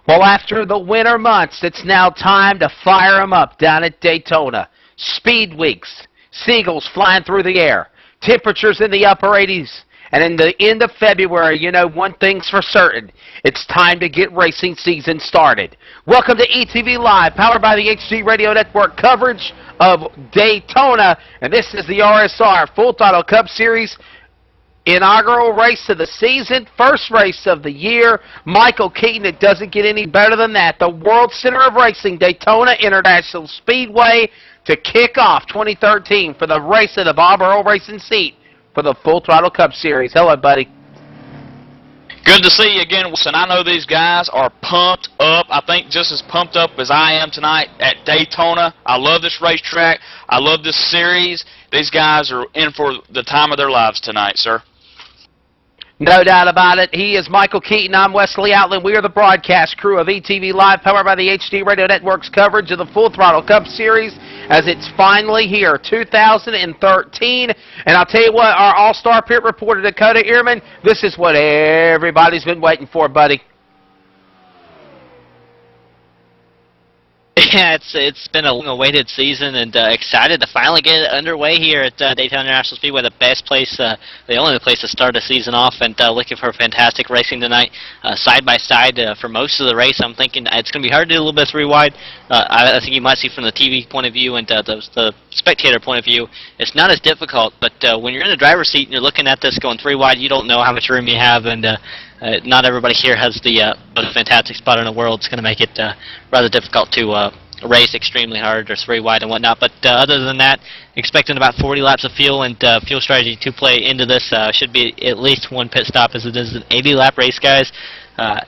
Well, after the winter months, it's now time to fire them up down at Daytona. Speed weeks, seagulls flying through the air, temperatures in the upper 80s, and in the end of February, you know one thing's for certain. It's time to get racing season started. Welcome to ETV Live, powered by the HD Radio Network coverage of Daytona, and this is the RSR Full Throttle Cup Series inaugural race of the season, first race of the year. Michael Keaton, it doesn't get any better than that. The World Center of Racing, Daytona International Speedway, to kick off 2013 for the race of the Bob Earl Racing seat for the Full Throttle Cup Series. Hello, buddy. Good to see you again, Wilson. I know these guys are pumped up. I think just as pumped up as I am tonight at Daytona. I love this racetrack. I love this series. These guys are in for the time of their lives tonight, sir. No doubt about it. He is Michael Keaton. I'm Wesley Outland. We are the broadcast crew of ETV Live, powered by the HD Radio Network's coverage of the Full Throttle Cup Series as it's finally here, 2013. And I'll tell you what, our all-star pit reporter, Dakota Ehrman, this is what everybody's been waiting for, buddy. Yeah, it's been a long-awaited season, and excited to finally get it underway here at Daytona International Speedway, the best place, the only place to start a season off, and looking for fantastic racing tonight, side by side for most of the race. I'm thinking it's going to be hard to do a little bit 3-wide. I think you might see from the TV point of view and the spectator point of view, it's not as difficult. But when you're in the driver's seat and you're looking at this going 3-wide, you don't know how much room you have, and not everybody here has the most fantastic spot in the world. It's going to make it rather difficult to race extremely hard or 3-wide and whatnot. But other than that, expecting about 40 laps of fuel and fuel strategy to play into this. Should be at least one pit stop, as it is an 80-lap race, guys.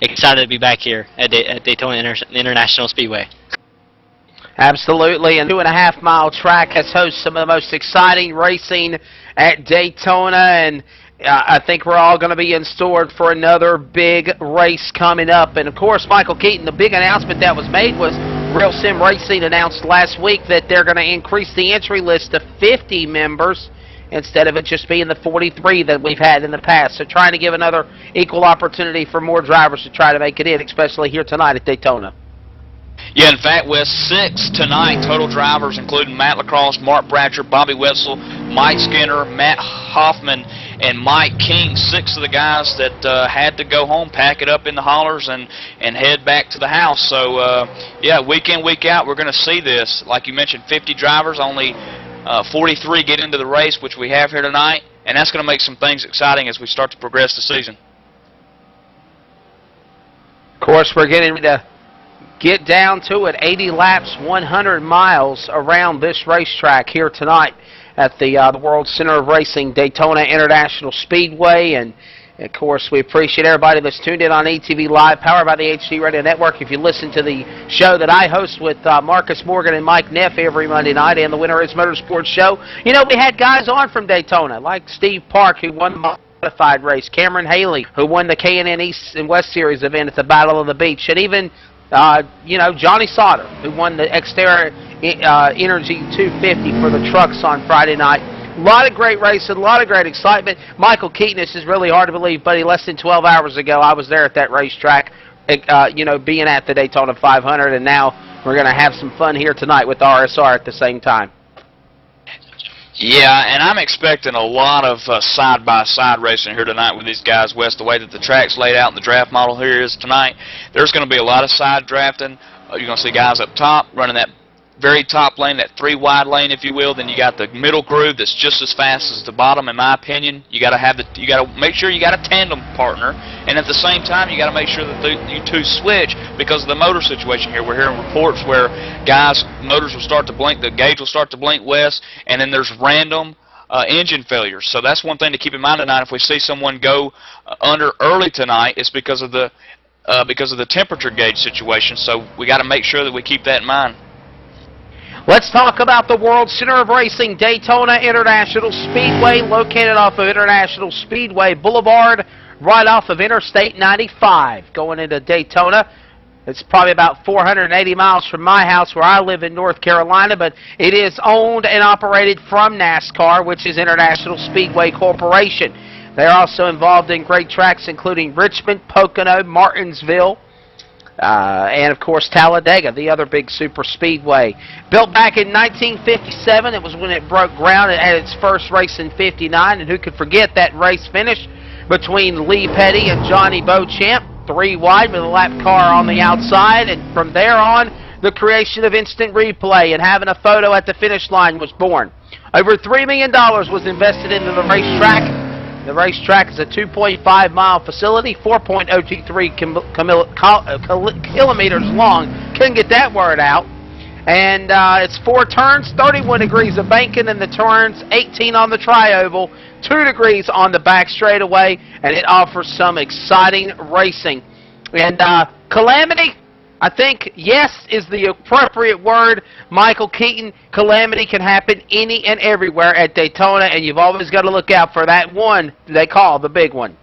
Excited to be back here at Daytona International Speedway. Absolutely, and 2.5-mile track has hosted some of the most exciting racing at Daytona, and I think we're all going to be in store for another big race coming up. And, of course, Michael Keaton, the big announcement that was made was Real Sim Racing announced last week that they're going to increase the entry list to 50 members instead of it just being the 43 that we've had in the past. So trying to give another equal opportunity for more drivers to try to make it in, especially here tonight at Daytona. Yeah, in fact, with 6 tonight, total drivers, including Matt Lacrosse, Mark Bratcher, Bobby Wetzel, Mike Skinner, Matt Hoffman, and Mike King. 6 of the guys that had to go home, pack it up in the hollers, and head back to the house. So, yeah, week in, week out, we're going to see this. Like you mentioned, 50 drivers, only 43 get into the race, which we have here tonight, and that's going to make some things exciting as we start to progress the season. Of course, we're getting to get down to it, 80 laps, 100 miles around this racetrack here tonight at the World Center of Racing, Daytona International Speedway. And, of course, we appreciate everybody that's tuned in on ETV Live, powered by the HD Radio Network. If you listen to the show that I host with Marcus Morgan and Mike Neff every Monday night, and the Winter is Motorsports show, you know, we had guys on from Daytona, like Steve Park, who won the modified race, Cameron Haley, who won the K&N East and West Series event at the Battle of the Beach, and even you know, Johnny Sauter, who won the Xterra Energy 250 for the trucks on Friday night. A lot of great racing, a lot of great excitement. Michael Keaton, this is really hard to believe, buddy. Less than 12 hours ago, I was there at that racetrack, you know, being at the Daytona 500, and now we're going to have some fun here tonight with RSR at the same time. Yeah, and I'm expecting a lot of side-by-side racing here tonight with these guys, Wes. The way that the track's laid out and the draft model here is tonight, there's going to be a lot of side drafting. You're going to see guys up top running that very top lane, that 3-wide lane, if you will. Then you got the middle groove that's just as fast as the bottom, in my opinion. You got to make sure you got a tandem partner, and at the same time, you got to make sure that you two switch because of the motor situation here. We're hearing reports where guys' motors will start to blink, the gauge will start to blink, West, and then there's random engine failures. So that's one thing to keep in mind tonight. If we see someone go under early tonight, it's because of the temperature gauge situation. So we got to make sure that we keep that in mind. Let's talk about the World Center of Racing, Daytona International Speedway, located off of International Speedway Boulevard, right off of Interstate 95, going into Daytona. It's probably about 480 miles from my house where I live in North Carolina, but it is owned and operated from NASCAR, which is International Speedway Corporation. They're also involved in great tracks including Richmond, Pocono, Martinsville, And, of course, Talladega, the other big super speedway. Built back in 1957. It was when it broke ground. It had its first race in 59. And who could forget that race finish between Lee Petty and Johnny Beauchamp, 3 wide with a lap car on the outside. And from there on, the creation of instant replay and having a photo at the finish line was born. Over $3 million was invested into the racetrack. The racetrack is a 2.5-mile facility, 4.023 kilometers long. Couldn't get that word out. And it's 4 turns, 31 degrees of banking in the turns, 18 on the tri-oval, 2 degrees on the back straightaway, and it offers some exciting racing. And calamity, I think yes is the appropriate word. Michael Keaton, calamity can happen any and everywhere at Daytona, and you've always got to look out for that one they call the big one.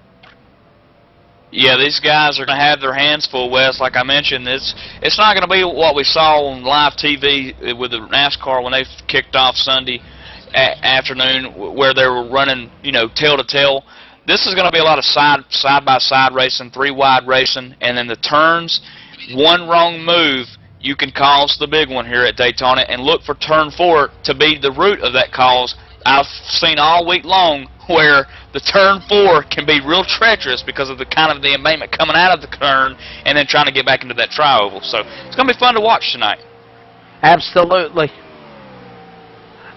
Yeah, these guys are going to have their hands full, Wes. Like I mentioned, it's not going to be what we saw on live TV with the NASCAR when they kicked off Sunday afternoon, where they were running, you know, tail to tail. This is going to be a lot of side-by-side racing, 3-wide racing, and then the turns. One wrong move, you can cause the big one here at Daytona, and look for turn 4 to be the root of that cause. I've seen all week long where the turn 4 can be real treacherous because of the embankment coming out of the turn and then trying to get back into that tri-oval. So it's going to be fun to watch tonight. Absolutely.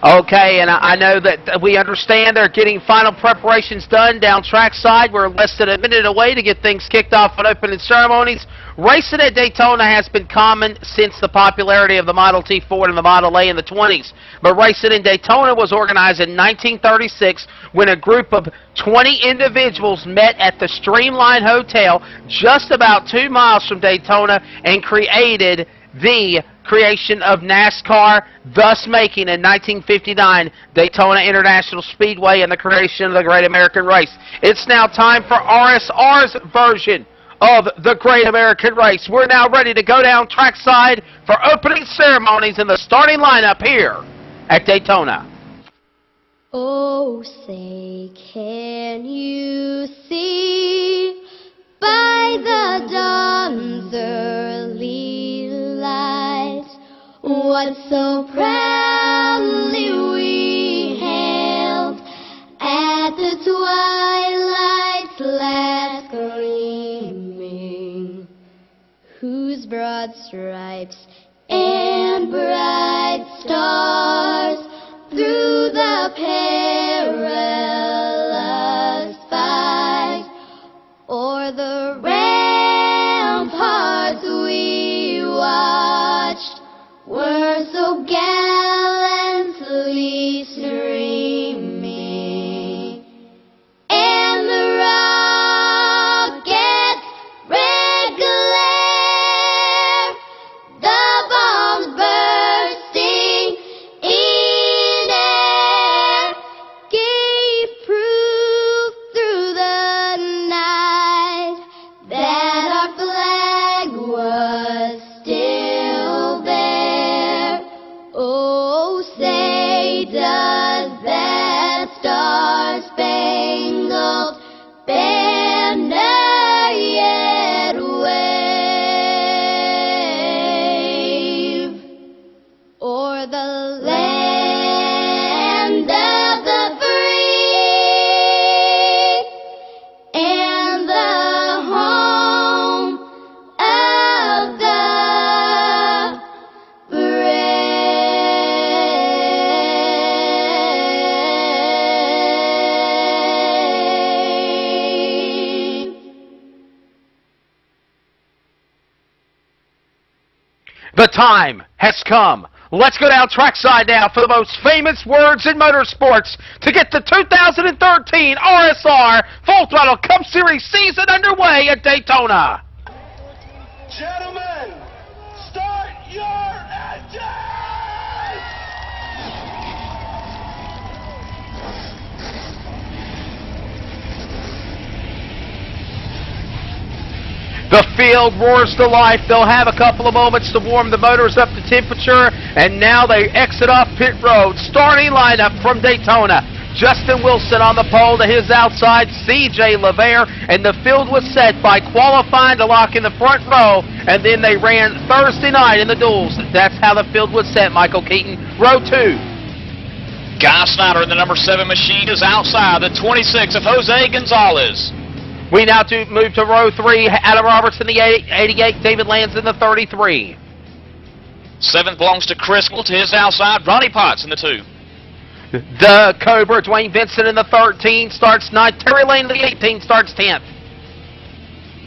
Okay, and I know that we understand they're getting final preparations done down trackside. We're less than a minute away to get things kicked off on opening ceremonies. Racing at Daytona has been common since the popularity of the Model T Ford and the Model A in the 20s. But racing in Daytona was organized in 1936 when a group of 20 individuals met at the Streamline Hotel just about 2 miles from Daytona and created the creation of NASCAR, thus making in 1959 Daytona International Speedway and the creation of the Great American Race. It's now time for RSR's version of the Great American Race. We're now ready to go down trackside for opening ceremonies in the starting lineup here at Daytona. Oh, say, can you see by the dawn's early light what so proudly we hailed at the twilight's last gleaming, whose broad stripes and bright stars through the perilous fight o'er the ramparts we watched were so gallantly streaming, and the rocket's red glare, the bombs bursting in air, gave proof through the night that our flag was still there. Oh, say, does that star-spangled banner yet wave o'er the land of the free and the home of the brave? The time has come. Let's go down trackside now for the most famous words in motorsports to get the 2013 RSR Full Throttle Cup Series season underway at Daytona. Gentlemen, start your engines! The field roars to life. They'll have a couple of moments to warm the motors up to temperature, and now they exit off pit road. Starting lineup from Daytona. Justin Wilson on the pole to his outside, C.J. LeVere, and the field was set by qualifying to lock in the front row, and then they ran Thursday night in the duels. That's how the field was set, Michael Keaton. Row 2. Guy Snyder in the number 7 machine is outside the 26 of Jose Gonzalez. We now move to row 3. Adam Roberts in the 88, David Lands in the 33. 7th belongs to Chris to his outside, Ronnie Potts in the 2. The Cobra, Dwayne Vincent in the 13, starts 9th. Terry Lane in the 18, starts 10th.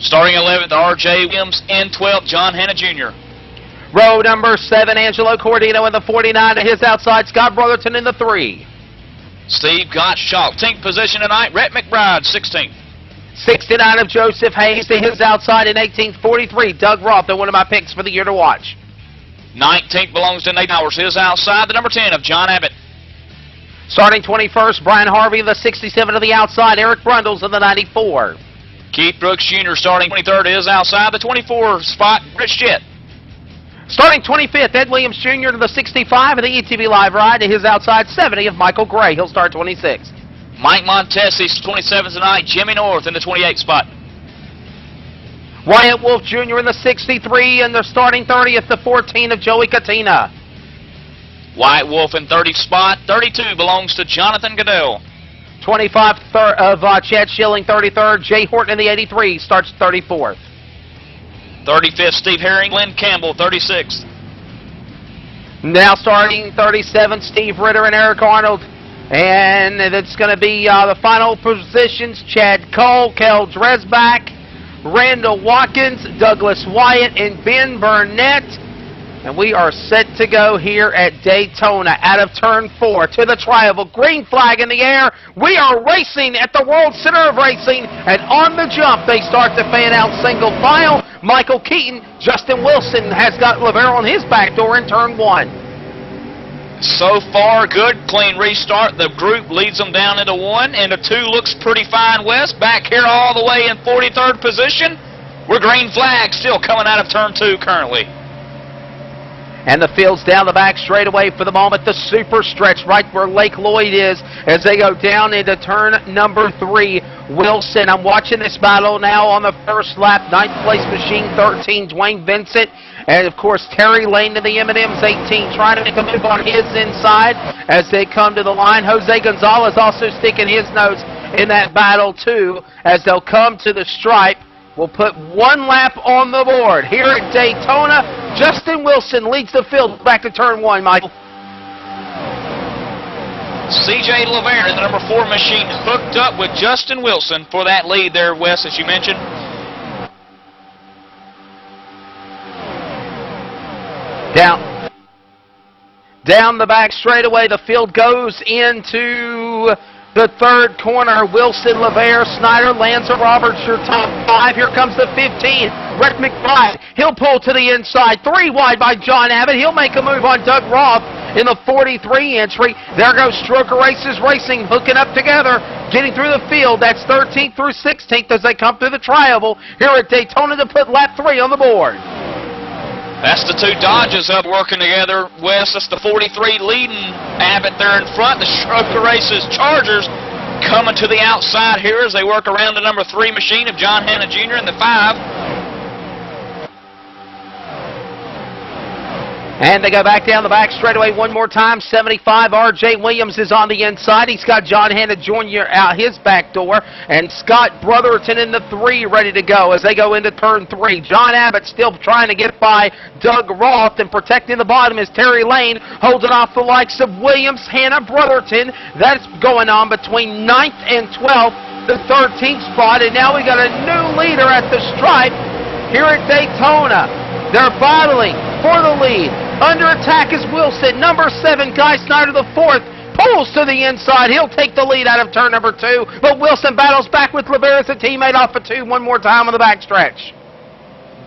Starting 11th, R.J. Williams, in 12th, John Hanna Jr. Row number 7, Angelo Cordino in the 49 to his outside, Scott Brotherton in the 3. Steve Gottschalk, 10th position tonight, Rhett McBride, 16th. 69 of Joseph Hayes to his outside in 18th, 43, Doug Roth, and one of my picks for the year to watch. 19th belongs to Nate Powers, his outside, the number 10 of John Abbott. Starting 21st, Brian Harvey in the 67 to the outside, Eric Brundles in the 94. Keith Brooks Jr. starting 23rd is outside the 24 spot, Rich Jett. Starting 25th, Ed Williams Jr. to the 65 of the ETV Live Ride to his outside 70 of Michael Gray. He'll start 26th. Mike Montesi's 27th tonight, Jimmy North in the 28th spot. Wyatt Wolf Jr. in the 63 and the starting 30th, the 14 of Joey Katina. White Wolf in 30th spot, 32 belongs to Jonathan Goodell. 25 of Chad Schilling, 33rd. Jay Horton in the 83 starts 34th. 35th, Steve Herring, Glenn Campbell, 36th. Now starting 37th, Steve Ritter and Eric Arnold. And it's going to be the final positions, Chad Cole, Kel Dresbach, Randall Watkins, Douglas Wyatt, and Ben Burnett. And we are set to go here at Daytona out of turn 4 to the trioval. Green flag in the air. We are racing at the World Center of Racing. And on the jump, they start to fan out single file. Michael Keaton, Justin Wilson has got LeVere on his back door in turn 1. So far, good, clean restart. The group leads them down into 1, and the 2 looks pretty fine west. Back here all the way in 43rd position. We're green flag still coming out of turn 2 currently. And the field's down the back straightaway for the moment. The super stretch right where Lake Lloyd is as they go down into turn number 3. Wilson, I'm watching this battle now on the first lap. 9th place machine, 13, Dwayne Vincent. And, of course, Terry Lane to the M&M's, 18, trying to make a move on his inside as they come to the line. Jose Gonzalez also sticking his nose in that battle, too, as they'll come to the stripe. We'll put 1 lap on the board. Here at Daytona, Justin Wilson leads the field back to turn 1, Michael. C.J. LeVere in the number 4 machine hooked up with Justin Wilson for that lead there, Wes, as you mentioned. Down the back straightaway, the field goes into the 3rd corner. Wilson, LeVere, Snyder, Lanza, Roberts, your top 5. Here comes the 15, Rhett McBride. He'll pull to the inside. 3 wide by John Abbott. He'll make a move on Doug Roth in the 43 entry. There goes Stroker Races Racing, hooking up together, getting through the field. That's 13th through 16th as they come through the trioval here at Daytona to put lap 3 on the board. That's the 2 Dodges up working together, Wes. That's the 43 leading Abbott there in front. The Stroker Races Chargers coming to the outside here as they work around the number 3 machine of John Hanna Jr. in the 5. And they go back down the back straightaway one more time. 75, R.J. Williams is on the inside. He's got John Hanna Jr. out his back door. And Scott Brotherton in the 3 ready to go as they go into turn 3. John Abbott still trying to get by Doug Roth, and protecting the bottom is Terry Lane, holding off the likes of Williams, Hanna, Brotherton. That's going on between 9th and 12th, the 13th spot. And now we got a new leader at the stripe here at Daytona. They're battling for the lead. Under attack is Wilson. Number 7, Guy Snyder, the 4th, pulls to the inside. He'll take the lead out of turn number 2. But Wilson battles back with LeVere as a teammate off of 2 one more time on the backstretch.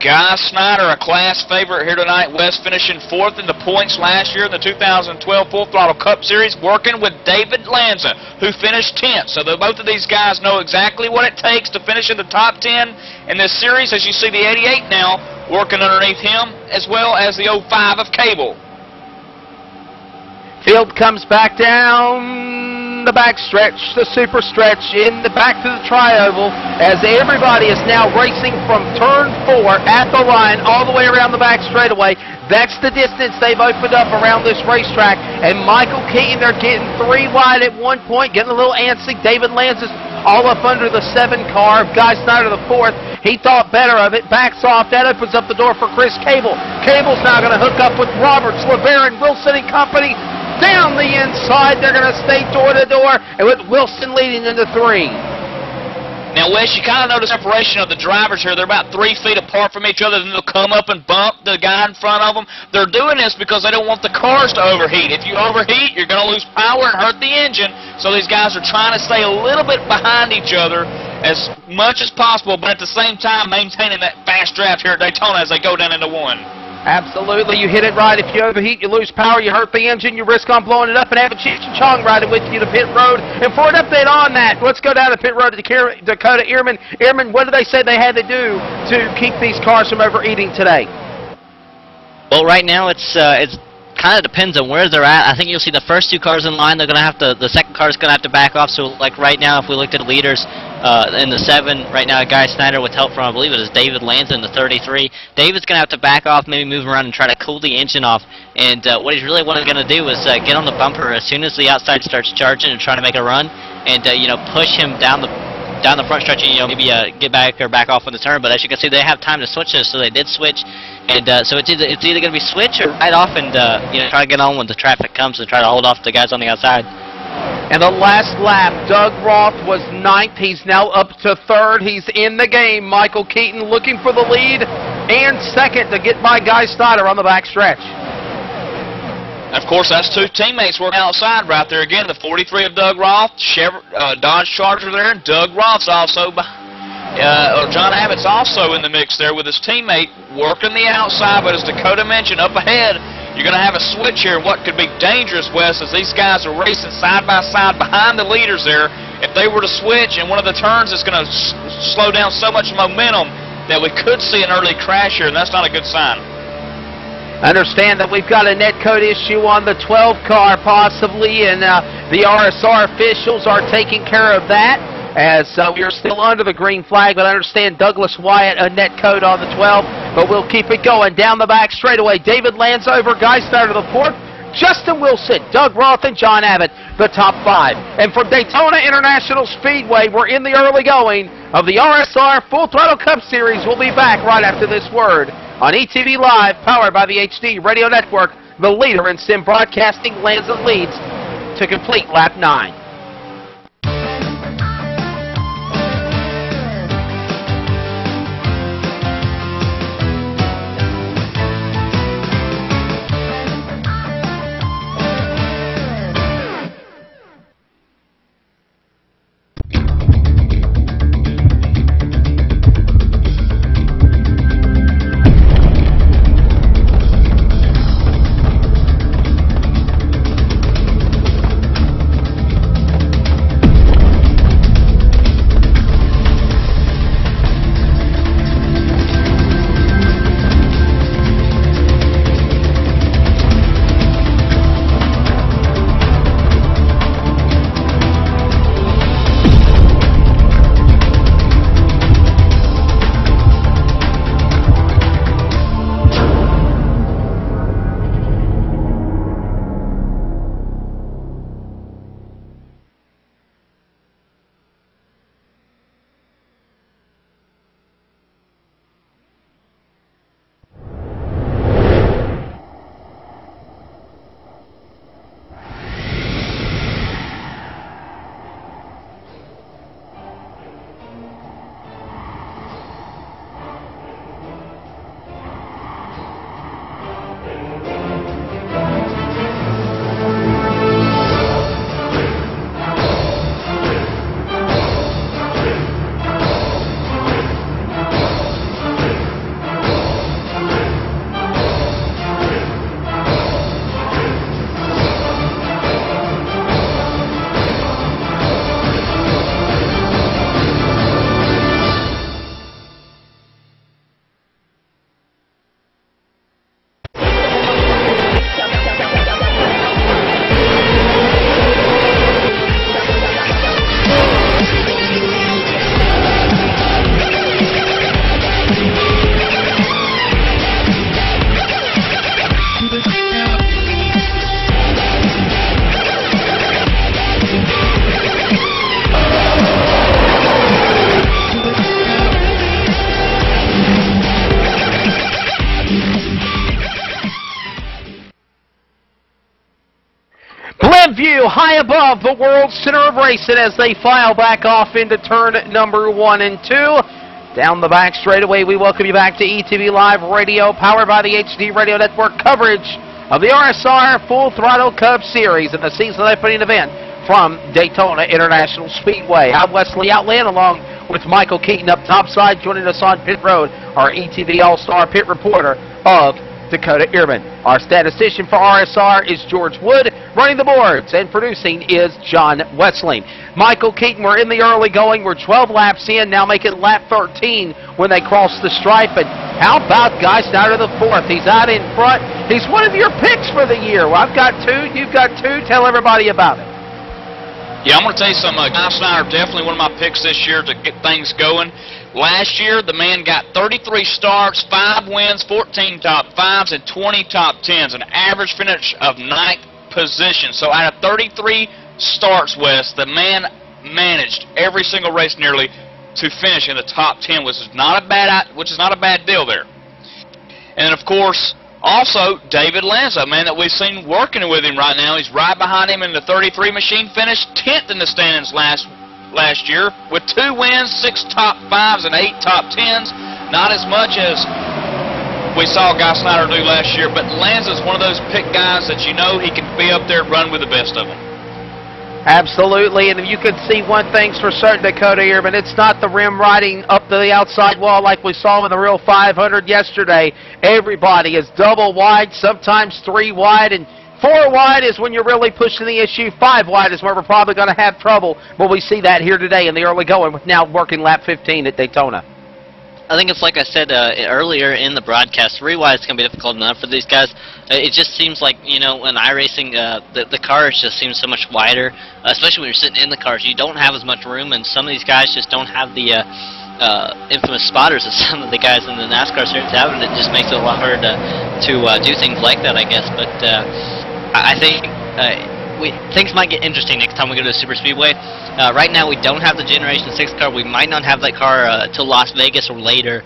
Guy Snyder, a class favorite here tonight. West finishing 4th in the points last year in the 2012 Full Throttle Cup Series, working with David Lanza, who finished 10th. So both of these guys know exactly what it takes to finish in the top 10 in this series. As you see the 88 now working underneath him, as well as the 05 of Cable. Field comes back down down the back stretch, the super stretch, in the back to the tri-oval, as everybody is now racing from turn 4 at the line all the way around the back straightaway. That's the distance they've opened up around this racetrack. And Michael Keaton, they're getting 3 wide at one point, getting a little antsy. David Lanz is all up under the 7 car. Guy Snyder, the 4th. He thought better of it, backs off. That opens up the door for Chris Cable. Cable's now going to hook up with Roberts, LeBaron, Wilson and company. Down the inside, they're going to stay door to door, and with Wilson leading into 3. Now, Wes, you kind of notice the separation of the drivers here. They're about 3 feet apart from each other, then they'll come up and bump the guy in front of them. They're doing this because they don't want the cars to overheat. If you overheat, you're going to lose power and hurt the engine. So these guys are trying to stay a little bit behind each other as much as possible, but at the same time maintaining that fast draft here at Daytona as they go down into 1. Absolutely, you hit it right. If you overheat, you lose power, you hurt the engine, you risk on blowing it up, and having Cheech and Chong riding with you to pit road. And for an update on that, let's go down to pit road to Dakota Ehrman. Ehrman, what do they say they had to do to keep these cars from overeating today? Well, right now it's kind of depends on where they're at. I think you'll see the first 2 cars in line. They're going to have to. The second car is going to have to back off. So, like right now, if we looked at the leaders in the 7, right now, Guy Snyder with help from, I believe it is David Lanza in the 33. David's going to have to back off, maybe move around and try to cool the engine off. And what he's really going to do is get on the bumper as soon as the outside starts charging and trying to make a run, and you know, push him down the front stretch, and you know, maybe get back or back off on the turn. But as you can see, they have time to switch this, so they did switch. And so it's either going to be switch or right off and you know, try to get on when the traffic comes and try to hold off the guys on the outside. And the last lap, Doug Roth was 9th. He's now up to 3rd. He's in the game. Michael Keaton looking for the lead and 2nd to get by Guy Snyder on the back stretch. Of course, that's 2 teammates working outside right there. Again, the 43 of Doug Roth, Dodge Charger there, and Doug Roth's also John Abbott's also in the mix there with his teammate working the outside, but as Dakota mentioned, up ahead, you're going to have a switch here, what could be dangerous, Wes, as these guys are racing side by side behind the leaders there. If they were to switch in one of the turns, it's going to slow down so much momentum that we could see an early crash here, and that's not a good sign. Understand that we've got a netcode issue on the 12 car possibly, and the RSR officials are taking care of that, as we're still under the green flag. But I understand Douglas Wyatt a netcode on the 12, but we'll keep it going. Down the back straightaway, David Lanz over, Guy Snyder to the 4th, Justin Wilson, Doug Roth, and John Abbott, the top 5. And from Daytona International Speedway, we're in the early going of the RSR Full Throttle Cup Series. We'll be back right after this word on ETV Live, powered by the HD Radio Network, the leader in sim broadcasting. Lanza leads to complete lap 9. high above the World Center of Racing as they file back off into turn number 1 and 2. Down the back straightaway, we welcome you back to ETV Live Radio, powered by the HD Radio Network, coverage of the RSR Full Throttle Cup Series and the season opening event from Daytona International Speedway. I'm Wesley Outland along with Michael Keaton up topside. Joining us on pit road, our ETV All-Star pit reporter of Dakota Ehrman. Our statistician for RSR is George Wood. Running the boards and producing is John Wessling. Michael Keaton, we're in the early going. We're 12 laps in, now making lap 13 when they cross the stripe. And how about Guy Snyder the fourth? He's out in front. He's one of your picks for the year. Well, I've got two. You've got two. Tell everybody about it. Yeah, I'm going to tell you something. Guy Snyder, definitely one of my picks this year to get things going. Last year, the man got 33 starts, 5 wins, 14 top 5s, and 20 top 10s, an average finish of 9th position. So out of 33 starts, Wes, the man managed every single race nearly to finish in the top 10, which is not a bad deal there. And of course, also David Lanza, man that we've seen working with him right now. He's right behind him in the 33 machine, finished 10th in the standings last year with 2 wins, 6 top 5s, and 8 top 10s. Not as much as we saw Guy Snyder do last year, but Lanza's one of those pick guys that you know he can be up there and run with the best of them. Absolutely, and you can see one thing's for certain, Dakota Ehrman, it's not the rim riding up to the outside wall like we saw in the real 500 yesterday. Everybody is double wide, sometimes 3 wide, and 4 wide is when you're really pushing the issue. 5 wide is where we're probably going to have trouble, but we see that here today in the early going, with now working lap 15 at Daytona. I think it's like I said earlier in the broadcast, 3 wide is going to be difficult enough for these guys. It just seems like, you know, in iRacing, the cars just seem so much wider, especially when you're sitting in the cars. You don't have as much room, and some of these guys just don't have the infamous spotters that some of the guys in the NASCAR series have, and it just makes it a lot harder to do things like that, I guess. But I think things might get interesting next time we go to the Superspeedway. Right now, we don't have the Generation 6 car. We might not have that car till Las Vegas or later,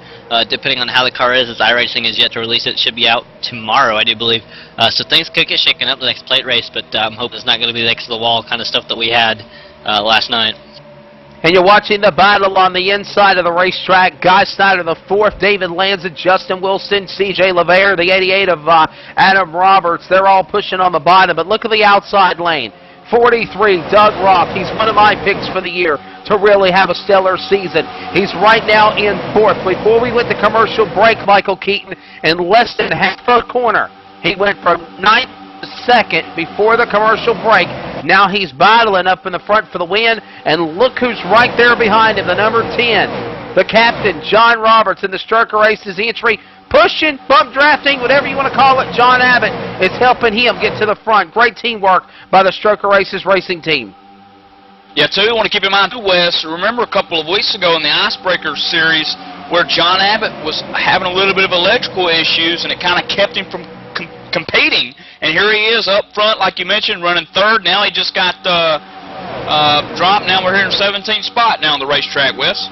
depending on how the car is, as iRacing is yet to release it. It should be out tomorrow, I do believe. So things could get shaken up the next plate race, but I'm hoping it's not going to be next to the wall kind of stuff that we had last night. And you're watching the battle on the inside of the racetrack. Guy Snyder the fourth, David Lanza, Justin Wilson, C.J. LeVere, the 88 of Adam Roberts. They're all pushing on the bottom, but look at the outside lane. 43, Doug Roth. He's one of my picks for the year to really have a stellar season. He's right now in 4th. Before we went to commercial break, Michael Keaton, in less than half a corner, he went from 9th to 2nd before the commercial break. Now he's battling up in the front for the win, and look who's right there behind him, the number 10, the captain, John Roberts, in the Stroker Races entry, pushing, bump drafting, whatever you want to call it. John Abbott is helping him get to the front. Great teamwork by the Stroker Races racing team. Yeah, too, I want to keep in mind, too, Wes, remember a couple of weeks ago in the Icebreaker series where John Abbott was having a little bit of electrical issues, and it kind of kept him from competing, and here he is up front, like you mentioned, running 3rd. Now he just got dropped. Now we're here in 17th spot now on the racetrack, Wes.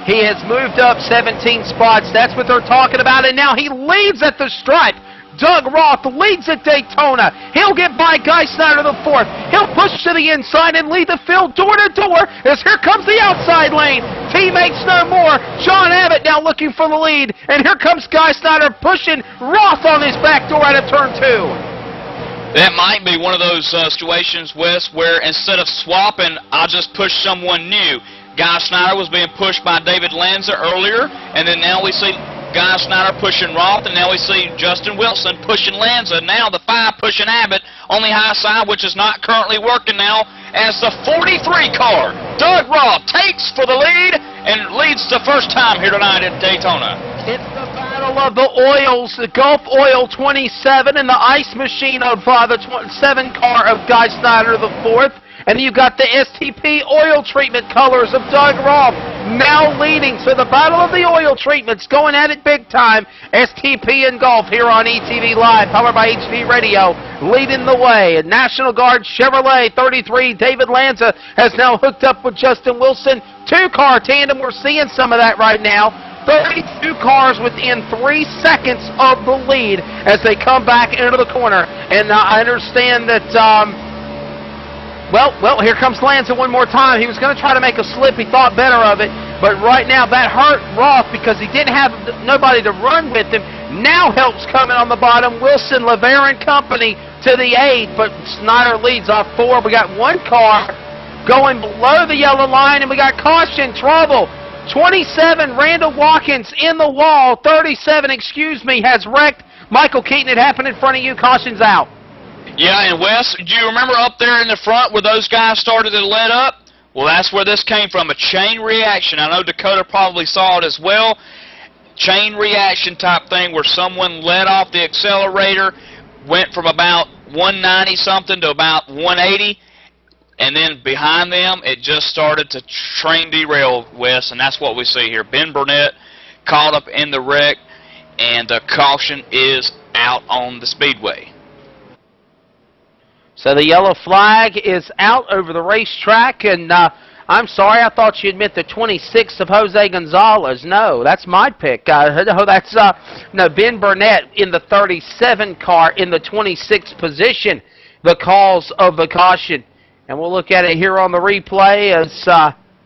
He has moved up 17 spots. That's what they're talking about, and now he leads at the stripe. Doug Roth leads at Daytona. He'll get by Guy Snyder the fourth. He'll push to the inside and lead the field door to door as here comes the outside lane. Teammates no more. John Abbott now looking for the lead, and here comes Guy Snyder pushing Roth on his back door out of turn 2. That might be one of those situations, Wes, where instead of swapping, I'll just push someone new. Guy Snyder was being pushed by David Lanza earlier, and then now we see Guy Snyder pushing Roth, and now we see Justin Wilson pushing Lanza. Now the 5 pushing Abbott on the high side, which is not currently working now, as the 43 car, Doug Roth, takes for the lead and leads the first time here tonight at Daytona. It's the battle of the oils, the Gulf Oil 27 and the Ice Machine of the 7 car of Guy Snyder the fourth. And then you've got the STP oil treatment colors of Doug Roth now leading. So the battle of the oil treatments going at it big time. STP and Golf here on ETV Live, powered by HD Radio, leading the way. And National Guard Chevrolet 33, David Lanza has now hooked up with Justin Wilson. 2-car tandem, we're seeing some of that right now. 32 cars within 3 seconds of the lead as they come back into the corner. And I understand that Well, here comes Lanza one more time. He was going to try to make a slip. He thought better of it. But right now, that hurt Roth because he didn't have nobody to run with him. Now help's coming on the bottom. Wilson, LeVere, and company to the 8, but Snyder leads off 4. We got one car going below the yellow line, and we got caution, trouble. 27, Randall Watkins in the wall. 37, has wrecked. Michael Keaton, it happened in front of you. Caution's out. Yeah, and Wes, do you remember up there in the front where those guys started to let up? Well, that's where this came from, a chain reaction. I know Dakota probably saw it as well. Chain reaction type thing where someone let off the accelerator, went from about 190 something to about 180, and then behind them it just started to train derail, Wes, and that's what we see here. Ben Burnett caught up in the wreck, and caution is out on the speedway. So the yellow flag is out over the racetrack, and I'm sorry, I thought you meant the 26 of Jose Gonzalez. No, that's my pick. No, that's no, Ben Burnett in the 37 car in the 26th position, the cause of the caution. And we'll look at it here on the replay as,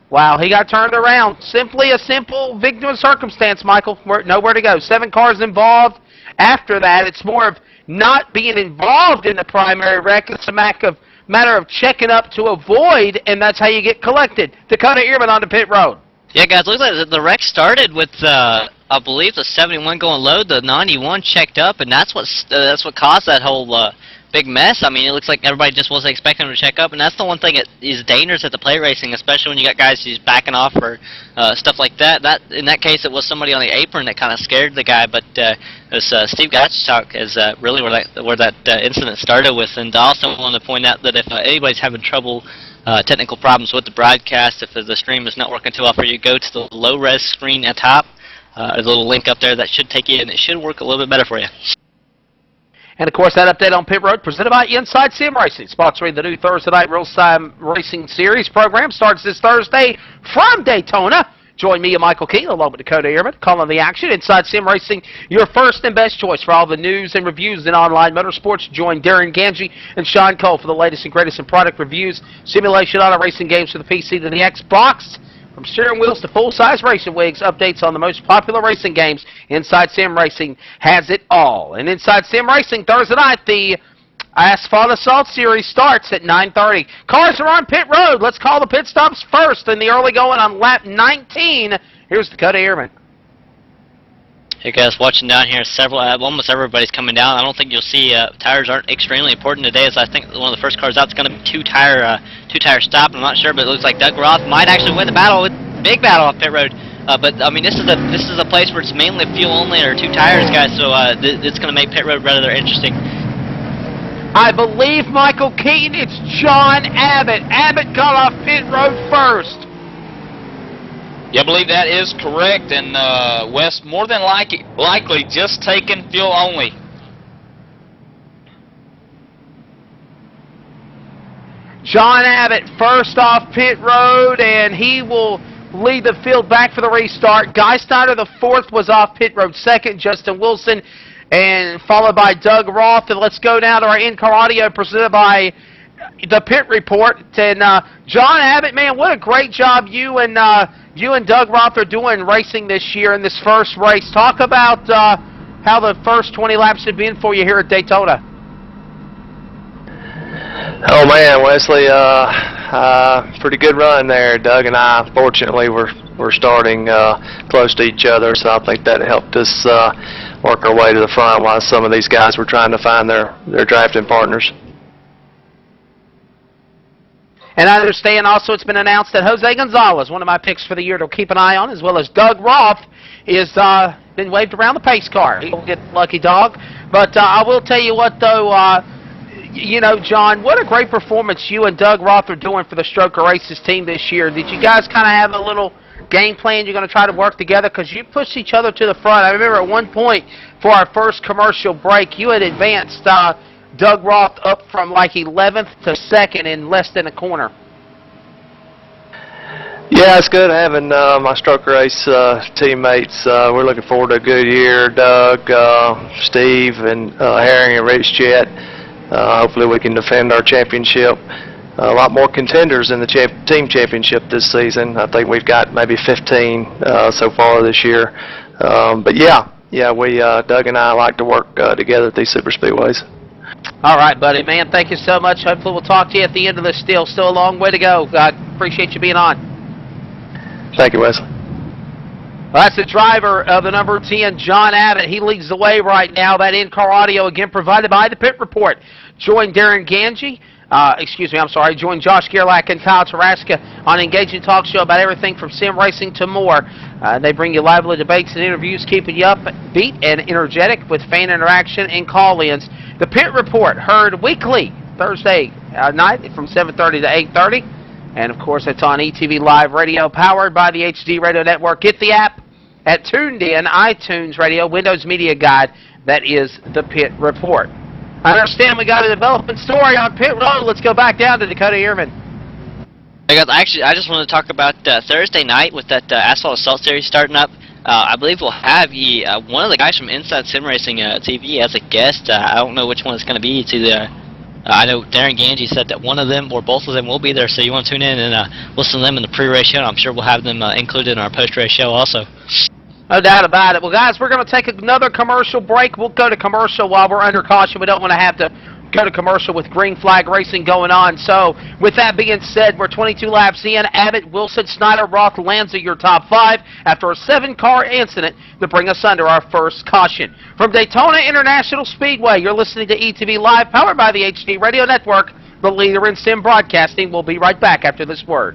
wow, he got turned around. Simply a simple victim of circumstance, Michael. Nowhere to go. 7 cars involved. After that, it's more of not being involved in the primary wreck. It's a matter of checking up to avoid, and that's how you get collected. Dakota Ehrman on the pit road. Yeah, guys, looks like the wreck started with, I believe, the 71 going low. The 91 checked up, and that's what caused that whole big mess. I mean, it looks like everybody just wasn't expecting him to check up, and that's the one thing that is dangerous at the plate racing, especially when you got guys who's backing off or stuff like that. In that case, it was somebody on the apron that kind of scared the guy, but it was Steve Gottschalk is really where that incident started with. And I also want to point out that if anybody's having trouble, technical problems with the broadcast, if the stream is not working too well for you, go to the low-res screen at top. There's a little link up there that should take you in. It should work a little bit better for you. And, of course, that update on Pit Road presented by Inside Sim Racing, sponsoring the new Thursday Night Real-Time Racing Series program. Starts this Thursday from Daytona. Join me and Michael Keaton along with Dakota Ehrman calling the action. Inside Sim Racing, your first and best choice for all the news and reviews in online motorsports. Join Darren Ganji and Sean Cole for the latest and greatest in product reviews, simulation auto racing games for the PC to the Xbox. From steering wheels to full-size racing wigs, updates on the most popular racing games, Inside Sim Racing has it all. And Inside Sim Racing, Thursday night, the Asphalt Assault Series starts at 9:30. Cars are on pit road. Let's call the pit stops first in the early going on lap 19. Here's Dakota Ehrman. Hey guys, watching down here, almost everybody's coming down. I don't think you'll see tires aren't extremely important today, as I think one of the first cars out is going to be two-tire stop. I'm not sure, but it looks like Doug Roth might actually win the battle. Big battle off pit road. But I mean, this is a place where it's mainly fuel only or 2 tires, guys. So it's going to make pit road rather interesting. I believe, Michael Keaton, it's John Abbott. Abbott got off pit road first. Yeah, I believe that is correct, and Wes more than likely just taking fuel only. John Abbott first off pit road, and he will lead the field back for the restart. Guy Snyder, the 4th, was off pit road second. Justin Wilson, and followed by Doug Roth. And let's go now to our in-car audio presented by the Pit Report. And John Abbott, man, what a great job you and Doug Roth are doing racing this year in this first race. Talk about how the first 20 laps have been for you here at Daytona. Oh man, Wesley, pretty good run there. Doug and I, fortunately, we're starting close to each other, so I think that helped us work our way to the front while some of these guys were trying to find their drafting partners. And I understand also it's been announced that Jose Gonzalez, one of my picks for the year to keep an eye on, as well as Doug Roth, is been waved around the pace car. He'll get lucky dog. But I will tell you what, though, you know, John, what a great performance you and Doug Roth are doing for the Stroker Races team this year. Did you guys kind of have a little game plan you're going to try to work together? Because you pushed each other to the front. I remember at one point for our first commercial break, you had advanced Doug Roth up from like 11th to 2nd in less than a corner. Yeah, it's good having my Stroker Race teammates. We're looking forward to a good year. Doug, Steve, and Herring and Rich Chet. Hopefully we can defend our championship. a lot more contenders in the team championship this season. I think we've got maybe 15 so far this year. But yeah, we Doug and I like to work together at these super speedways. All right, buddy, man. Thank you so much. Hopefully, we'll talk to you at the end of this. Still a long way to go. I appreciate you being on. Thank you, Wesley. Well, that's the driver of the number 10, John Abbott. He leads the way right now. That in-car audio, again, provided by the Pit Report. Join Darren Ganji. Join Josh Gerlach and Kyle Taraska on an engaging talk show about everything from sim racing to more. They bring you lively debates and interviews, keeping you upbeat and energetic with fan interaction and call-ins. The Pit Report, heard weekly, Thursday night from 7:30 to 8:30. And, of course, it's on ETV Live Radio, powered by the HD Radio Network. Get the app at Tuned In, iTunes Radio, Windows Media Guide. That is the Pit Report. I understand we got a development story on Pit Road. Let's go back down to Dakota Ehrman. Hey guys, actually, I just want to talk about Thursday night with that Asphalt Assault Series starting up. I believe we'll have one of the guys from Inside Sim Racing TV as a guest. I don't know which one it's going to be. It's either I know Darren Ganji said that one of them or both of them will be there, so you want to tune in and listen to them in the pre-race show. I'm sure we'll have them included in our post-race show also. No doubt about it. Well, guys, we're going to take another commercial break. We'll go to commercial while we're under caution. We don't want to have to go to commercial with green flag racing going on. So, with that being said, we're 22 laps in. Abbott, Wilson, Snyder, Roth, Lanza, your top 5 after a 7-car incident to bring us under our first caution. From Daytona International Speedway, you're listening to ETV Live, powered by the HD Radio Network, the leader in sim broadcasting. We'll be right back after this word.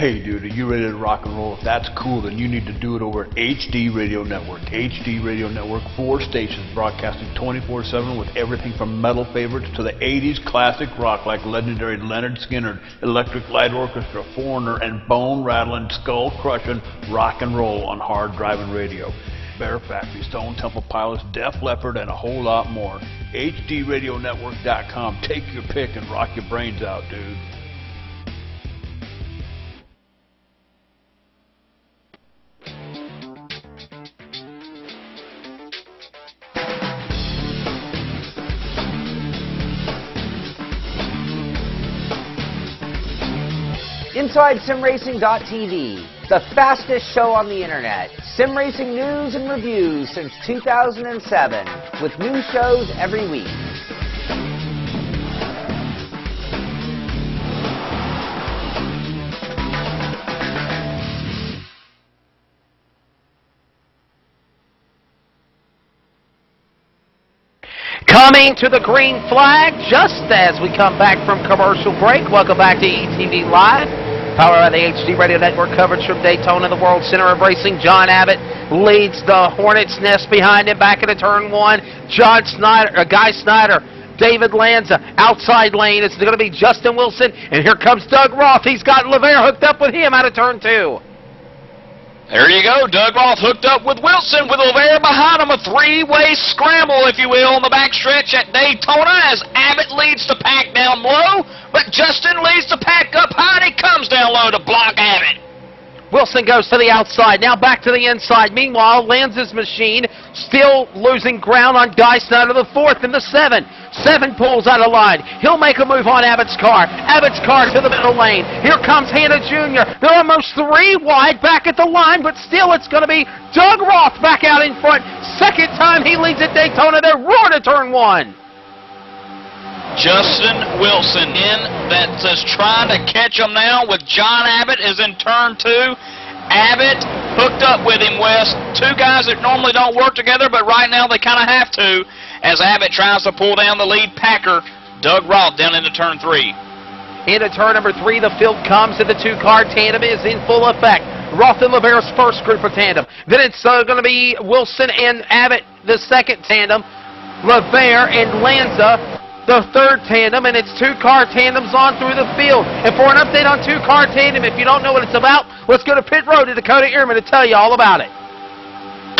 Hey dude, are you ready to rock and roll? If that's cool, then you need to do it over at HD Radio Network. HD Radio Network, 4 stations broadcasting 24/7 with everything from metal favorites to the 80s classic rock like legendary Leonard Skinner, Electric Light Orchestra, Foreigner, and bone-rattling, skull-crushing rock and roll on hard driving radio. Bear Factory, Stone Temple Pilots, Def Leppard, and a whole lot more. HDRadionetwork.com. Take your pick and rock your brains out, dude. InsideSimRacing.tv, the fastest show on the internet. Sim racing news and reviews since 2007, with new shows every week. Coming to the green flag just as we come back from commercial break. Welcome back to ETV Live, powered by the HD Radio Network. Coverage from Daytona, the World Center of Racing. John Abbott leads the Hornet's Nest behind him back into turn 1. Guy Snyder, David Lanza, outside lane. It's going to be Justin Wilson, and here comes Doug Roth. He's got LeVere hooked up with him out of turn 2. There you go. Doug Roth hooked up with Wilson with LeVere behind him. A 3-way scramble, if you will, on the backstretch at Daytona as Abbott leads the pack down low, but Justin leads the pack up high, and he comes down low to block Abbott. Wilson goes to the outside, now back to the inside. Meanwhile, Lanza's machine still losing ground on Guy Snyder, the 4th and the 7. 7 pulls out of line. He'll make a move on Abbott's car. Abbott's car to the middle lane. Here comes Hanna Jr. They're almost 3 wide back at the line, but still it's going to be Doug Roth back out in front. Second time he leads at Daytona. They're roaring to turn 1. Justin Wilson in that's trying to catch him now with John Abbott is in turn 2. Abbott hooked up with him, Wes. 2 guys that normally don't work together, but right now they kind of have to as Abbott tries to pull down the lead Packer. Doug Roth down into turn 3. Into turn number 3, the field comes, and the 2-car tandem is in full effect. Roth and LeVer's first group of tandem. Then it's going to be Wilson and Abbott, the second tandem. LeVer and Lanza, the third tandem, and it's 2-car tandems on through the field. And for an update on 2-car tandem, if you don't know what it's about, let's go to pit road to Dakota Ehrman to tell you all about it.